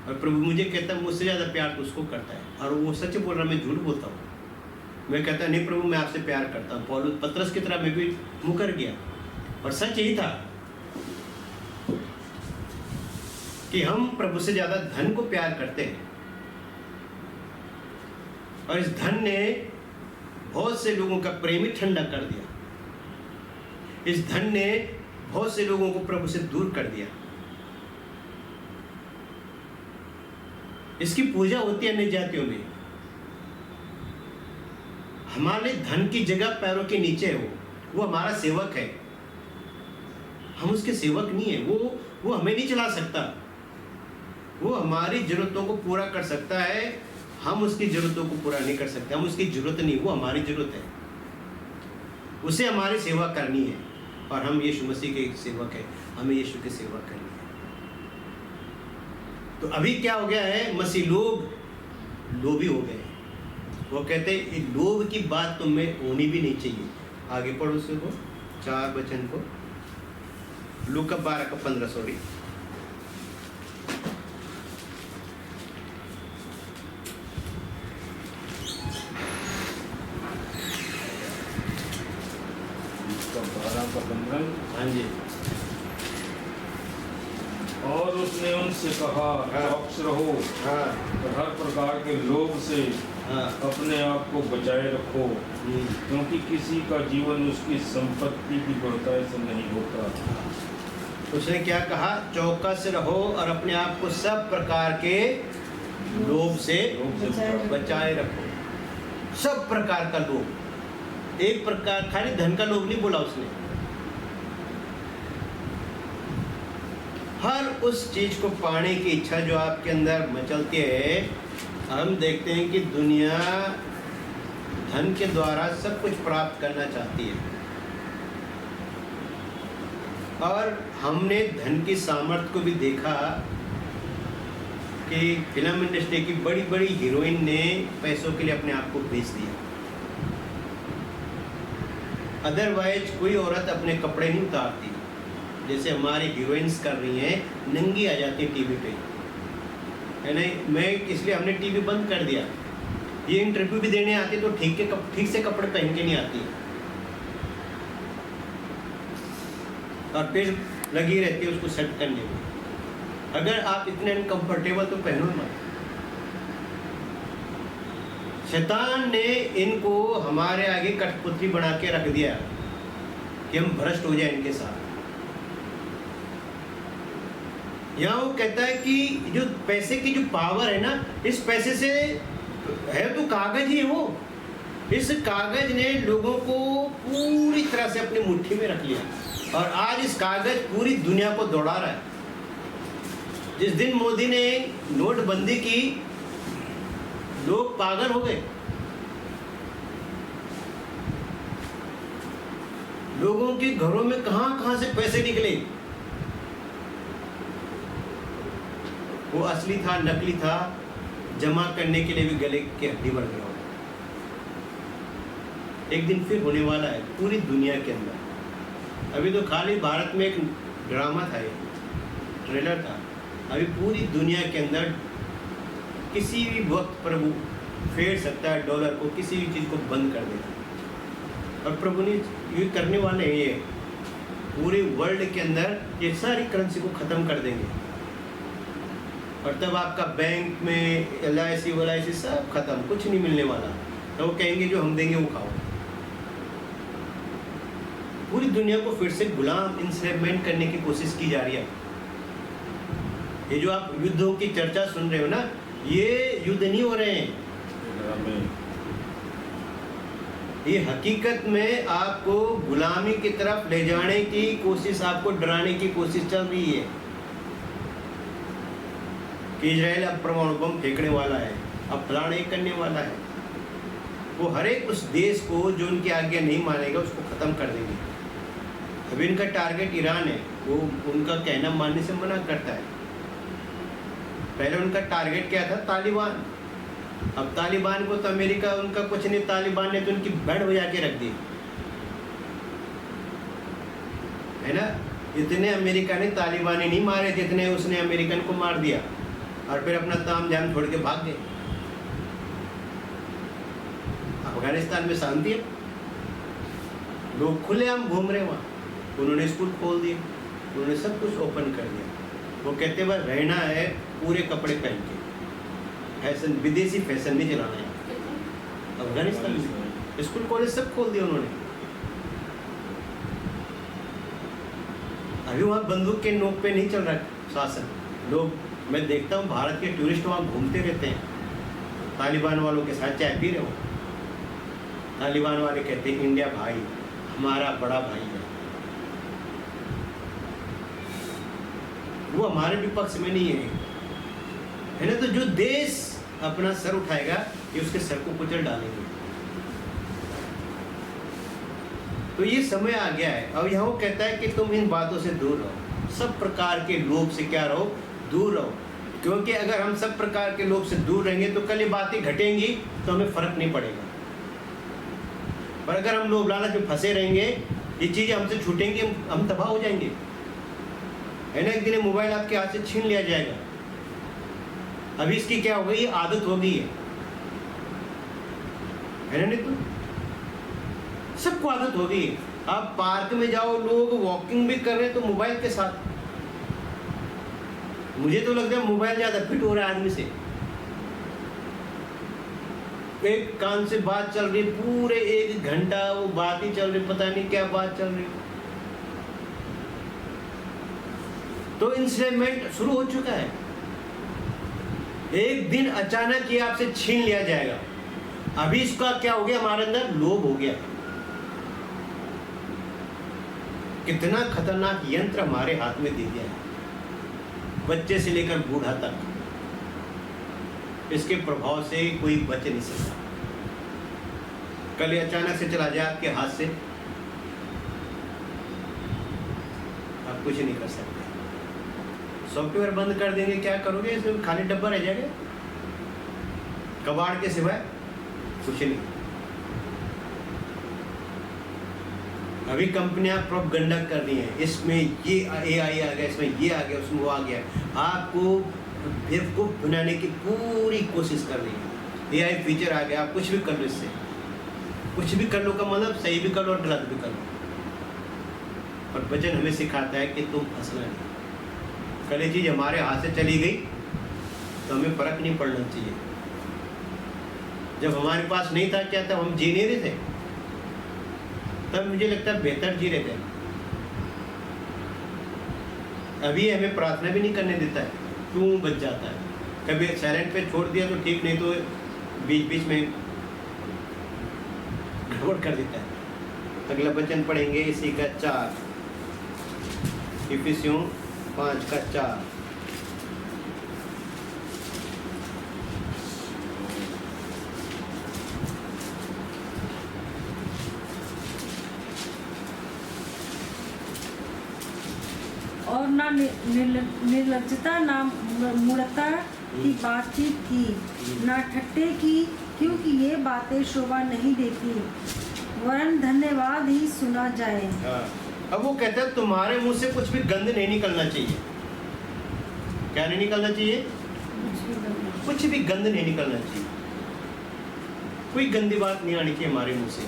और प्रभु मुझे कहता है मुझसे ज़्यादा प्यार तो उसको करता है। और वो सच बोल रहा, मैं झूठ बोलता हूँ। मैं कहता नहीं प्रभु मैं आपसे प्यार करता हूँ। पौलुस पतरस की तरह मैं भी मुकर गया, और सच यही था कि हम प्रभु से ज़्यादा धन को प्यार करते हैं, और इस धन ने बहुत से लोगों का प्रेम ही ठंडा कर दिया। इस धन ने बहुत से लोगों को प्रभु से दूर कर दिया। इसकी पूजा होती है अन्य जातियों में। हमारे धन की जगह पैरों के नीचे है वो हमारा सेवक है, हम उसके सेवक नहीं है। वो हमें नहीं चला सकता, वो हमारी जरूरतों को पूरा कर सकता है, हम उसकी जरूरतों को पूरा नहीं कर सकते। हम उसकी जरूरत नहीं, वो हमारी जरूरत है। उसे हमारी सेवा करनी है, और हम यीशु मसीह के सेवक हैं, हमें यीशु की सेवा करनी है। तो अभी क्या हो गया है, मसीह लोग लोभी हो गए। वो कहते हैं लोभ की बात तुम में होनी भी नहीं चाहिए। आगे पढ़ो उसको 4 वचन को, लूका 12:15 सॉरी। हाँ जी। और उसने उनसे कहा चौकस रहो, और हर प्रकार के लोभ से अपने आप को बचाए रखो, क्योंकि किसी का जीवन उसकी संपत्ति की बढ़ताई से नहीं होता। उसने क्या कहा, चौकस रहो और अपने आप को सब प्रकार के लोभ से बचाए रखो। सब प्रकार का लोभ, एक प्रकार खाली धन का लोभ नहीं बोला उसने। हर उस चीज को पाने की इच्छा जो आपके अंदर मचलती है। हम देखते हैं कि दुनिया धन के द्वारा सब कुछ प्राप्त करना चाहती है, और हमने धन की सामर्थ्य को भी देखा कि फिल्म इंडस्ट्री की बड़ी बड़ी हीरोइन ने पैसों के लिए अपने आप को बेच दिया। अदरवाइज कोई औरत अपने कपड़े नहीं उतारती, जैसे हमारी हीरोइंस कर रही हैं, नंगी आ जाती है टीवी पे, है नहीं। मैं इसलिए हमने टीवी बंद कर दिया। ये इंटरव्यू भी देने आती तो ठीक से कपड़े पहन के नहीं आती, और फिर लगी रहती है उसको सेट करने में। अगर आप इतने अनकंफर्टेबल तो पहनो मत। शैतान ने इनको हमारे आगे कठपुतली बना के रख दिया कि हम भ्रष्ट हो जाए इनके साथ। यहाँ वो कहता है कि जो पैसे की जो पावर है ना, इस पैसे से है तो कागज ही है वो। इस कागज ने लोगों को पूरी तरह से अपनी मुट्ठी में रख लिया, और आज इस कागज पूरी दुनिया को दौड़ा रहा है। जिस दिन मोदी ने नोटबंदी की, लोग पागल हो गए। लोगों के घरों में कहां से पैसे निकले। वो असली था, नकली था, जमा करने के लिए भी गले की हड्डी बढ़ गया। एक दिन फिर होने वाला है पूरी दुनिया के अंदर। अभी तो खाली भारत में एक ड्रामा था, ट्रेलर था। अभी पूरी दुनिया के अंदर किसी भी वक्त प्रभु फेर सकता है डॉलर को, किसी भी चीज़ को बंद कर देगा। और प्रभु ने ये करने वाले हैं, ये पूरे वर्ल्ड के अंदर ये सारी करेंसी को ख़त्म कर देंगे। और तब आपका बैंक में LIC सब खत्म, कुछ नहीं मिलने वाला। तो वो कहेंगे जो हम देंगे वो खाओ। पूरी दुनिया को फिर से गुलाम इंस्लेवमेंट करने की कोशिश की जा रही है। ये जो आप युद्धों की चर्चा सुन रहे हो ना, ये युद्ध नहीं हो रहे हैं। ये हकीकत में आपको गुलामी की तरफ ले जाने की कोशिश, आपको डराने की कोशिश चल रही है कि इजराइल अब परमाणु बम फेंकने वाला है, अब फलाने करने वाला है। वो हर एक उस देश को जो उनकी आज्ञा नहीं मानेगा उसको ख़त्म कर देंगे। अभी इनका टारगेट ईरान है, वो उनका कहना मानने से मना करता है। पहले उनका टारगेट क्या था? तालिबान। अब तालिबान को तो अमेरिका उनका कुछ नहीं, तालिबान ने तो उनकी बैंड बजा के रख दी है ना। इतने अमेरिका ने तालिबानी नहीं मारे जितने उसने अमेरिकन को मार दिया, और फिर अपना ताम झाम छोड़ के भाग गए। अफगानिस्तान में शांति है, लोग खुलेआम घूम रहे वहाँ। उन्होंने स्कूल खोल दिए, उन्होंने सब कुछ ओपन कर दिया। वो कहते बस रहना है पूरे कपड़े पहन के, फैशन विदेशी फैशन नहीं चलाना है। अफगानिस्तान में स्कूल कॉलेज सब खोल दिए उन्होंने। अभी वहाँ बंदूक के नोक पे नहीं चल रहा शासन। लोग, मैं देखता हूँ भारत के टूरिस्ट वहाँ घूमते रहते हैं तालिबान वालों के साथ, चाय पी रहे हो। तालिबान वाले कहते हैं इंडिया भाई, हमारा बड़ा भाई है, वो हमारे विपक्ष में नहीं है ना। तो जो देश अपना सर उठाएगा ये उसके सर को कुचल डालेंगे। तो ये समय आ गया है। अब यहाँ वो कहता है कि तुम इन बातों से दूर रहो, सब प्रकार के लोग से क्या रहो? दूर रहो। क्योंकि अगर हम सब प्रकार के लोग से दूर रहेंगे तो कल ये बातें घटेंगी तो हमें फर्क नहीं पड़ेगा। पर अगर हम लोभ लालच में फंसे रहेंगे, ये चीज़ें हमसे छूटेंगी, हम तबाह हो जाएंगे है ना। एक दिन मोबाइल आपके हाथ से छीन लिया जाएगा। अभी इसकी क्या हो गई? आदत हो गई है ना। नहीं तो सबको आदत हो गई। आप पार्क में जाओ, लोग वॉकिंग भी कर रहे हैं तो मोबाइल के साथ। मुझे तो लगता है मोबाइल ज्यादा फिट हो रहा है आदमी से। एक कान से बात चल रही, पूरे 1 घंटा वो बात ही चल रही, पता नहीं क्या बात चल रही। तो इंस्ट्रूमेंट शुरू हो चुका है। एक दिन अचानक ये आपसे छीन लिया जाएगा। अभी इसका क्या हो गया? हमारे अंदर लोभ हो गया। कितना खतरनाक यंत्र हमारे हाथ में दे दिया है, बच्चे से लेकर बूढ़ा तक। इसके प्रभाव से कोई बच नहीं सकता। कल अचानक से चला जाए आपके हाथ से, आप कुछ नहीं कर सकते। सॉफ्टवेयर बंद कर देंगे, क्या करोगे? इसमें खाली डब्बा रह जाएगा, कबाड़ के सिवाय कुछ नहीं। अभी कंपनियां प्रोपगंडा कर रही हैं, इसमें ये AI आ गया, इसमें ये आ गया, उसमें वो आ गया। आपको बेवकूफ़ बनाने की पूरी कोशिश कर रही है। AI फीचर आ गया, आप कुछ भी कर लो इससे, कुछ भी कर लो का मतलब सही भी कर लो और गलत भी कर लो। और वचन हमें सिखाता है कि तुम फंसना नहीं। कल ये चीज़ हमारे हाथ से चली गई तो हमें फर्क नहीं पड़ना चाहिए। जब हमारे पास नहीं था, क्या था? हम जी नहीं रहे थे, तब मुझे लगता है बेहतर जी रहे थे। अभी हमें प्रार्थना भी नहीं करने देता है, क्यों बच जाता है। कभी साइलेंट पे छोड़ दिया तो ठीक, नहीं तो बीच बीच में गड़बड़ कर देता है। अगला वचन पढ़ेंगे इसी का 4, इफिसियों 5:4। और ना निर्लज्जता, ना मूढ़ता की बातचीत की, ना ठट्टे की, क्योंकि ये बातें शोभा नहीं देती, वरन धन्यवाद ही सुना जाए। अब वो कहता है तुम्हारे मुंह से कुछ भी गंद नहीं निकलना चाहिए। क्या नहीं निकलना चाहिए? कुछ भी गंद नहीं निकलना चाहिए। कोई गंदी बात नहीं आनी चाहिए हमारे मुंह से।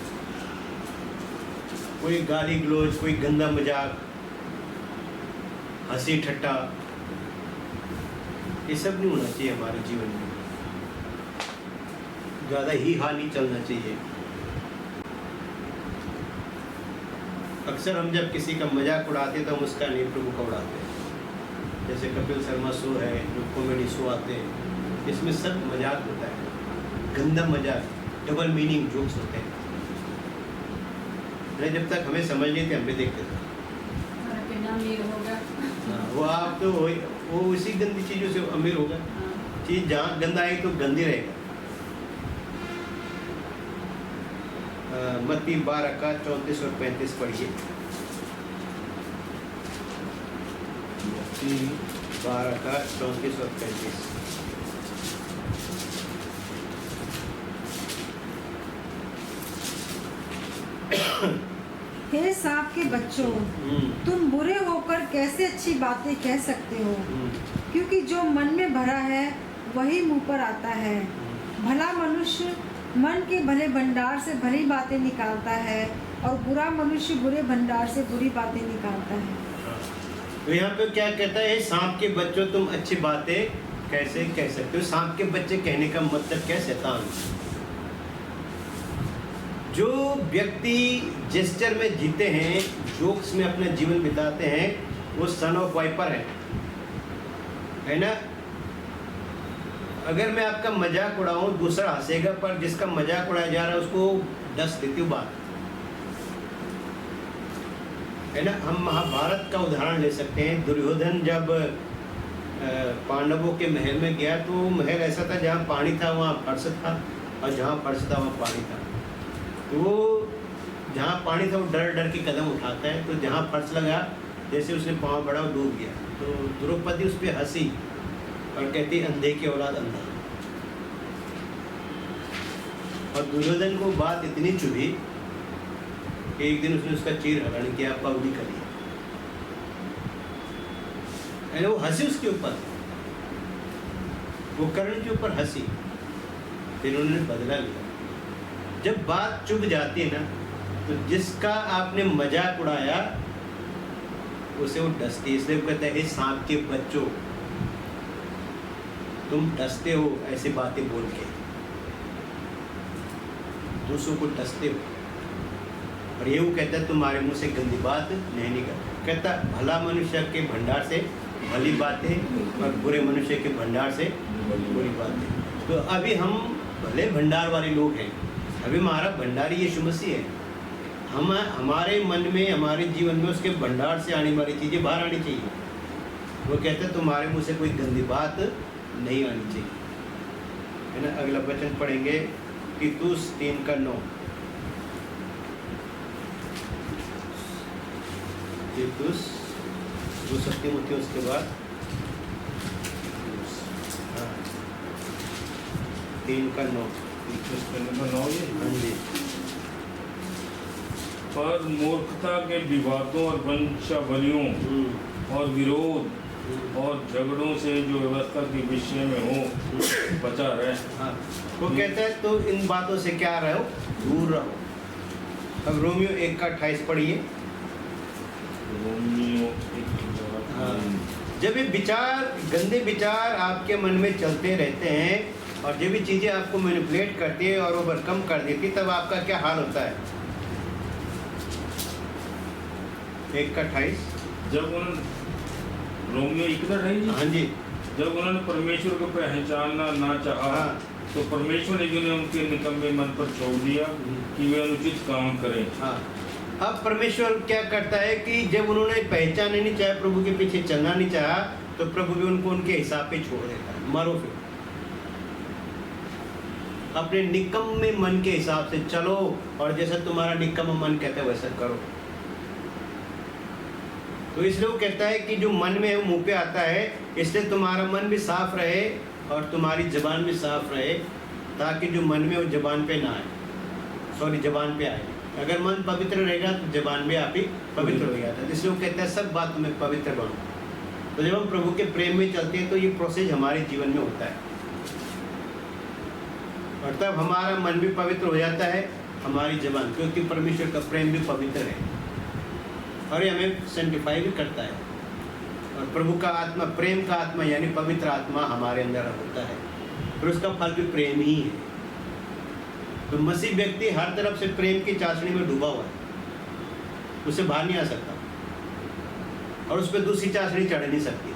कोई गाली गलौज, कोई गंदा मजाक, हंसी ठट्टा, ये सब नहीं होना चाहिए हमारे जीवन में। ज़्यादा ही हाल नहीं चलना चाहिए। अक्सर हम जब किसी का मजाक उड़ाते तो हम उसका नहीं, प्रभु का उड़ाते हैं। जैसे कपिल शर्मा शो है, जो कॉमेडी शो आते हैं, इसमें सब मजाक होता है, गंदा मजाक, डबल मीनिंग जोक्स होते हैं। जब तक हमें समझ नहीं थे हम भी देखते थे। वो आप तो वो उसी गंदी चीज़ों से अमीर होगा। चीज़ जहाँ गंदा आई तो गंदी रहेगा। मत्ती 12:34 और 35 पढ़िए। 12 का 34 और 35। हे सांप के बच्चों, तुम बुरे होकर कैसे अच्छी बातें कह सकते हो? क्योंकि जो मन में भरा है वही मुंह पर आता है। भला मनुष्य मन के भले भंडार से भली बातें निकालता है और बुरा मनुष्य बुरे भंडार से बुरी बातें निकालता है। तो यहाँ पे क्या कहता है, सांप के बच्चों तुम अच्छी बातें कैसे कह सकते हो? सांप के बच्चे कहने का मतलब क्या? शैतान। जो व्यक्ति जेस्चर में जीते हैं, जोक्स में अपना जीवन बिताते हैं, वो सन ऑफ वाइपर है ना। अगर मैं आपका मजाक उड़ाऊं, दूसरा हंसेगा, पर जिसका मजाक उड़ाया जा रहा है उसको डस देती हूँ बात, है ना। हम महाभारत का उदाहरण ले सकते हैं। दुर्योधन जब पांडवों के महल में गया तो महल ऐसा था जहाँ पानी था वहाँ फर्श था, और जहाँ फर्श था वहाँ पानी था। तो वो जहाँ पानी था वो डर डर के कदम उठाता है, तो जहाँ फर्श लगा जैसे उसने पाँव बढ़ा वो डूब गया। तो द्रौपदी उस पर हंसी और कहती अंधे की औलाद अंधा। और दुर्योधन को बात इतनी चुभी कि एक दिन उसने उसका चीर हरण किया, पगड़ी करी, वो हंसी उसके ऊपर, वो कर्ण के ऊपर हंसी। फिर उन्होंने बदला लिया। जब बात चुभ जाती है ना, तो जिसका आपने मजाक उड़ाया उसे वो डसती है। इसलिए वो कहता है सांप के बच्चों, तुम डसते हो ऐसी बातें बोल के, दूसरों को डसते हो। और ये वो कहता है तुम्हारे मुंह से गंदी बात नहीं निकल। कहता भला मनुष्य के भंडार से भली बातें और बुरे मनुष्य के भंडार से बुरी बातें। तो अभी हम भले भंडार वाले लोग हैं, अभी हमारा भंडारी यीशु मसीह है। हम हमारे मन में, हमारे जीवन में उसके भंडार से आने वाली चीज़ें बाहर आनी चाहिए। वो कहते हैं तुम्हारे मुंह से कोई गंदी बात नहीं आनी चाहिए, है ना। अगला वचन पढ़ेंगे, तीतुस 3:9। तीतुस 2 तीमुथियुस उसके बाद 3:9। हाँ जी। पर मूर्खता के विवादों और वंशावलियों और विरोध और झगड़ों से जो व्यवस्था के विषय में हो बचा रहे। हाँ, वो कहता है तो इन बातों से क्या रहो, दूर रहो। अब रोमियो 1:28 पढ़िए। रोमियो हाँ, जब ये विचार, गंदे विचार आपके मन में चलते रहते हैं और जब भी चीज़ें आपको मैनिपुलेट करती है और ओवरकम कर देती, तब आपका क्या हाल होता है? 1:28। जब उन्होंने रोमियो 1:28, हाँ जी, जब उन्होंने परमेश्वर को पहचानना ना चाहा, हाँ, तो परमेश्वर ने जिन्हें उनके निकम्मे मन पर छोड़ दिया कि वे अनुचित काम करें। हाँ। अब परमेश्वर क्या करता है कि जब उन्होंने पहचान नहीं चाहा, प्रभु के पीछे चलना नहीं चाहा, तो प्रभु भी उनको उनके हिसाब पे छोड़ देता है। मरो फिर, अपने निकम्मे मन के हिसाब से चलो, और जैसा तुम्हारा निकम्मा मन कहता है वैसा करो। तो इसलिए वो कहता है कि जो मन में है वो मुंह पे आता है, इसलिए तुम्हारा मन भी साफ रहे और तुम्हारी जबान भी साफ रहे, ताकि जो मन में वो जबान पे ना आए, सॉरी जबान पे आए। अगर मन पवित्र रहेगा तो जबान भी आप ही पवित्र हो जाता है। इसलिए वो कहता है सब बात में पवित्र बनो। तो जब हम प्रभु के प्रेम में चलते हैं तो ये प्रोसेस हमारे जीवन में होता है, और तब हमारा मन भी पवित्र हो जाता है, हमारी जबान, क्योंकि परमेश्वर का प्रेम भी पवित्र है और ये हमें सेंटिफाई भी करता है। और प्रभु का आत्मा, प्रेम का आत्मा यानी पवित्र आत्मा हमारे अंदर होता है, फिर उसका फल भी प्रेम ही है। तो मसीह व्यक्ति हर तरफ से प्रेम की चाशनी में डूबा हुआ है, उससे बाहर नहीं आ सकता, और उस पर दूसरी चाशनी चढ़ नहीं सकती।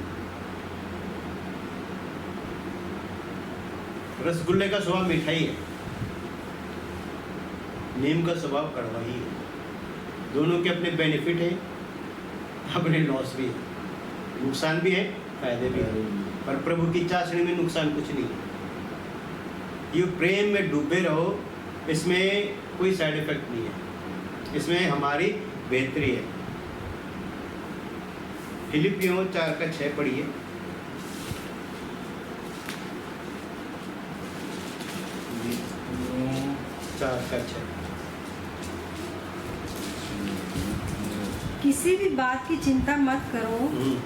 रसगुल्ले का स्वभाव मीठा ही है, नीम का स्वभाव कड़वा ही है। दोनों के अपने बेनिफिट है, अपने लॉस भी है, नुकसान भी है, फायदे भी है। पर प्रभु की चाशनी में नुकसान कुछ नहीं है। ये प्रेम में डूबे रहो, इसमें कोई साइड इफेक्ट नहीं है, इसमें हमारी बेहतरी है। फिलिपियों 4:6 पढ़िए। फिलिपियों 4:6। किसी भी बात की चिंता मत करो,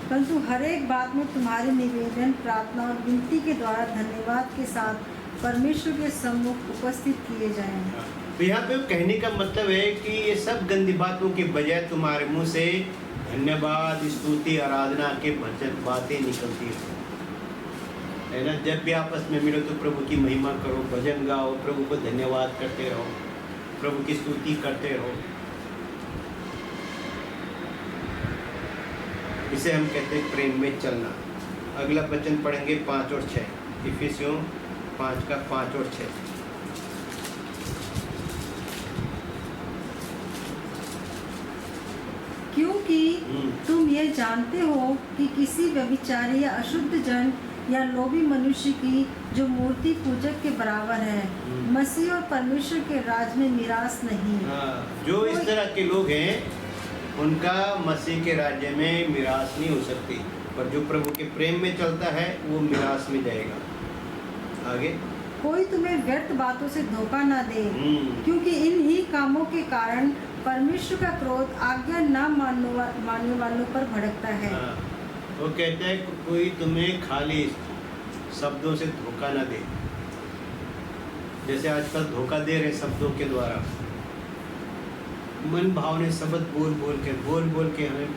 परंतु हर एक बात में तुम्हारे निवेदन, प्रार्थना और विनती के द्वारा धन्यवाद के साथ परमेश्वर के सम्मुख उपस्थित किए जाएं। तो यहाँ पे कहने का मतलब है कि ये सब गंदी बातों के बजाय तुम्हारे मुंह से धन्यवाद, स्तुति, आराधना के वचन बातें निकलती है ना। जब भी आपस में मिलो तो प्रभु की महिमा करो, भजन गाओ, प्रभु को धन्यवाद करते रहो, प्रभु की स्तुति करते रहो। इसे हम कहते हैं प्रेम में चलना। अगला वचन पढ़ेंगे 5 और 6, इफिसियों 5:5 और 6। क्योंकि तुम ये जानते हो कि किसी व्यभिचारी या अशुद्ध जन या लोभी मनुष्य की जो मूर्ति पूजक के बराबर है, मसीह और परमेश्वर के राज में निराश नहीं। जो इस तरह के लोग हैं उनका मसीह के राज्य में निराश नहीं हो सकती, पर जो प्रभु के प्रेम में चलता है वो निराश में जाएगा। आगे, कोई तुम्हें व्यर्थ बातों से धोखा ना दे, क्योंकि इन ही कामों के कारण परमेश्वर का क्रोध आज्ञा न मानने वालों पर भड़कता है। वो कहता है कोई तुम्हें खाली शब्दों से धोखा ना दे, जैसे आजकल धोखा दे रहे शब्दों के द्वारा, मन भावने शब्द बोल बोल के हमें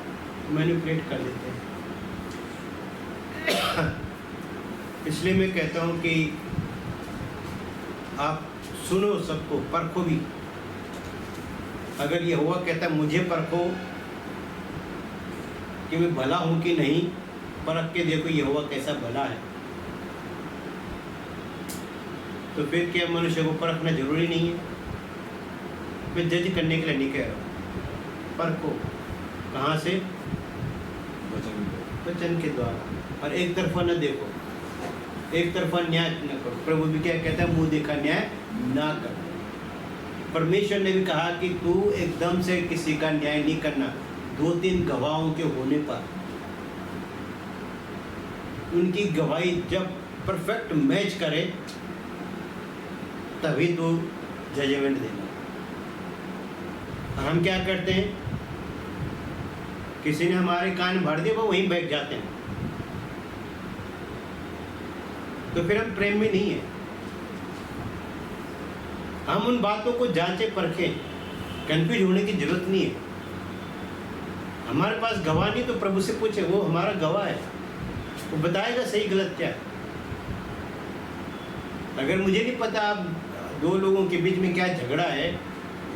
मैनिपुलेट कर देते हैं। इसलिए मैं कहता हूँ कि आप सुनो सबको, परखो भी। अगर ये हुआ कहता मुझे परखो कि मैं भला हूँ कि नहीं, परख के देखो ये हुआ कैसा भला है, तो फिर क्या मनुष्य को परखना जरूरी नहीं है। मैं जज करने के लिए नहीं कह रहा हूँ, परखो। कहाँ से? वचन के द्वारा। और एक तरफा न देखो, एक तरफा न्याय न करो। प्रभु भी क्या कहता है? मुंह देखा न्याय ना कर। परमेश्वर ने भी कहा कि तू एकदम से किसी का न्याय नहीं करना, 2-3 गवाहों के होने पर, उनकी गवाही जब परफेक्ट मैच करे तभी तो जजमेंट देना। हम क्या करते हैं, किसी ने हमारे कान भर दिए वो वहीं बैठ जाते हैं, तो फिर हम प्रेम में नहीं है। हम उन बातों को जांचे परखें, कंफ्यूज होने की जरूरत नहीं है। हमारे पास गवाह नहीं तो प्रभु से पूछे, वो हमारा गवाह है, वो बताएगा सही गलत क्या। अगर मुझे नहीं पता आप 2 लोगों के बीच में क्या झगड़ा है,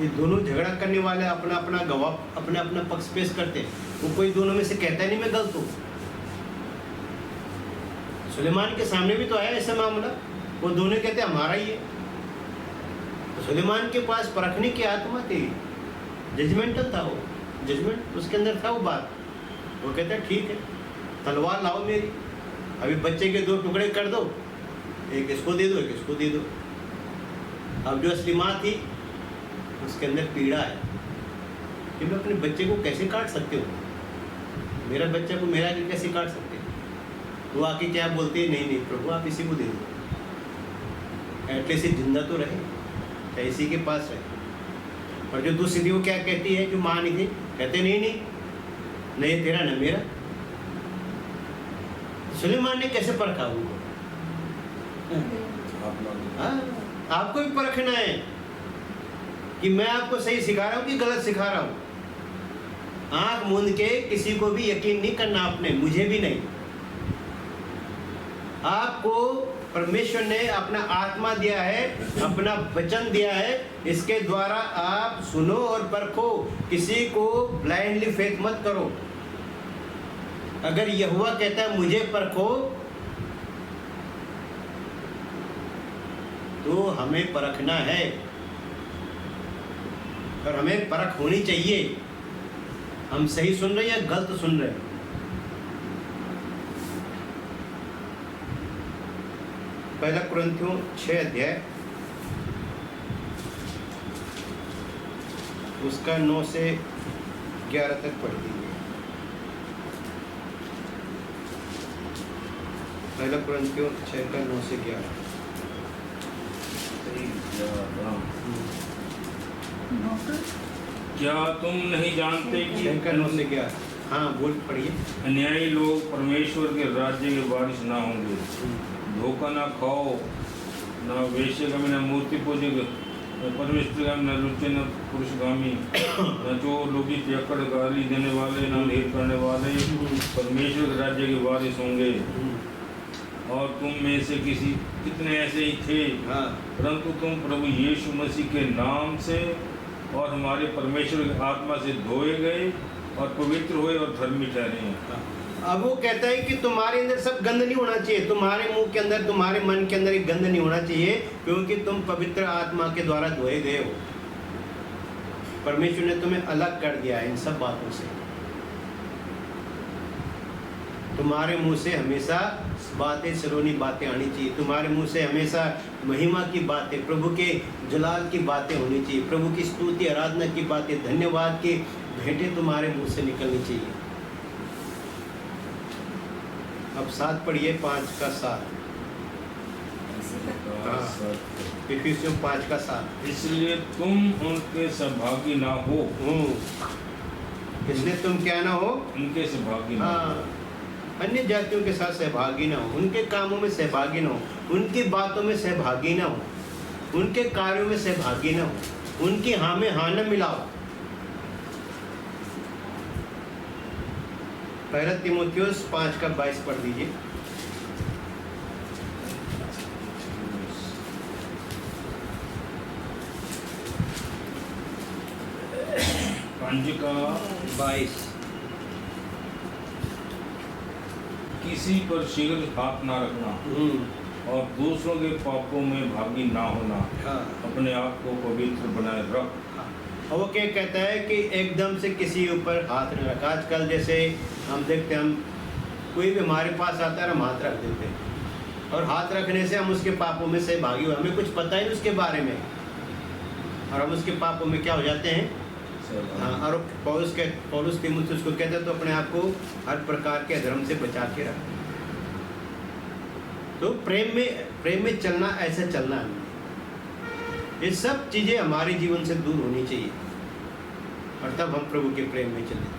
ये दोनों झगड़ा करने वाले अपना अपना गवाह अपना अपना पक्ष पेश करते हैं, वो कोई दोनों में से कहता नहीं मैं गलत हूँ। सुलेमान के सामने भी तो आया ऐसा मामला, वो दोनों कहते हमारा ही है। तो सुलेमान के पास परखने की आत्मा थी, जजमेंटल था, वो जजमेंट उसके अंदर था वो बात। वो कहता है ठीक है, तलवार लाओ मेरी, अभी बच्चे के 2 टुकड़े कर दो, एक इसको दे दो एक इसको दे दो। अब जो असली माँ थी उसके अंदर पीड़ा है कि मैं अपने बच्चे को कैसे काट सकते हो, मेरा बच्चा को मेरा के कैसे काट सकते हो। वो आके क्या बोलते हैं, नहीं नहीं प्रभु आप इसी को दे दो, एटलीस्ट जिंदा तो रहे, चाहे इसी के पास रहे। और जो दूसरी थी वो क्या कहती है, जो माँ नहीं थी, कहते नहीं नहीं नहीं तेरा न मेरा। सुलेमान ने कैसे परखा उनको? आपको भी परखना है कि मैं आपको सही सिखा रहा हूँ कि गलत सिखा रहा हूँ। आंख मूंद के किसी को भी यकीन नहीं करना आपने, मुझे भी नहीं। आपको परमेश्वर ने अपना आत्मा दिया है, अपना वचन दिया है, इसके द्वारा आप सुनो और परखो। किसी को ब्लाइंडली फेथ मत करो। अगर यहोवा कहता है मुझे परखो, तो हमें परखना है, और हमें परख होनी चाहिए हम सही सुन रहे हैं या गलत सुन रहे हैं। पहला कुरिन्थियों 6 अध्याय उसका 9 से 11 तक पढ़ दीजिए। पहला कुरिन्थियों 6:9 से 11। क्या तुम नहीं जानते कि 6:9 से 11। हाँ बोल पढ़िए। अन्यायी लोग परमेश्वर के राज्य के वारिस ना होंगे। धोखा ना खाओ, ना वेश्यागामी, ना मूर्ति पूजक, न परमेश्वरगामी, न लुच्चे, न पुरुषगामी, न जो लोभी, पियक्कड़, गाली देने वाले, न ढेर करने वाले परमेश्वर के राज्य के वारिस होंगे। और तुम में से कितने ऐसे ही थे, परंतु तुम प्रभु यीशु मसीह के नाम से और हमारे परमेश्वर की आत्मा से धोए गए और पवित्र हुए और धर्मी ठहरे हैं। अब वो कहता है कि तुम्हारे अंदर सब गंद नहीं होना चाहिए, तुम्हारे मुंह के अंदर, तुम्हारे मन के अंदर एक गंद नहीं होना चाहिए, क्योंकि तुम पवित्र आत्मा के द्वारा धोए गए हो। परमेश्वर ने तुम्हें अलग कर दिया है इन सब बातों से। तुम्हारे मुंह से हमेशा बातें, सलोनी बातें आनी चाहिए। तुम्हारे मुंह से हमेशा महिमा की बातें, प्रभु के जलाल की बातें होनी चाहिए, प्रभु की स्तुति आराधना की बातें, धन्यवाद की भेंटें तुम्हारे मुंह से निकलनी चाहिए। अब 7 पढ़िए, 5:7। इफिसियों 5:7। इसलिए तुम उनके सहभागी ना हो। इसलिए तुम क्या ना हो? उनके सहभागी ना हो। अन्य जातियों के साथ सहभागी ना हो, उनके कामों में सहभागी ना हो, उनकी बातों में सहभागी ना हो, उनके कार्यों में सहभागी ना हो, उनकी हाँ में हाँ न मिलाओ। पहला तीमुथियुस 5:22 पढ़ दीजिए। का 22। किसी पर शीघ्र हाथ ना रखना और दूसरों के पापों में भागी ना होना। अपने आप को पवित्र बनाए रख। और वो क्या कहता है कि एकदम से किसी ऊपर हाथ नहीं रखा। आजकल जैसे हम देखते हैं, हम कोई भी हमारे पास आता है हम हाथ रख देते हैं, और हाथ रखने से हम उसके पापों में सहभागी हो, हमें कुछ पता ही नहीं उसके बारे में, और हम उसके पापों में क्या हो जाते हैं। हाँ, और पौलुस तीमुथियुस को कहते हैं तो अपने आप को हर प्रकार के अधर्म से बचा के रख। तो प्रेम में चलना, ऐसा चलना है। ये सब चीज़ें हमारे जीवन से दूर होनी चाहिए, और तब हम प्रभु के प्रेम में चलें।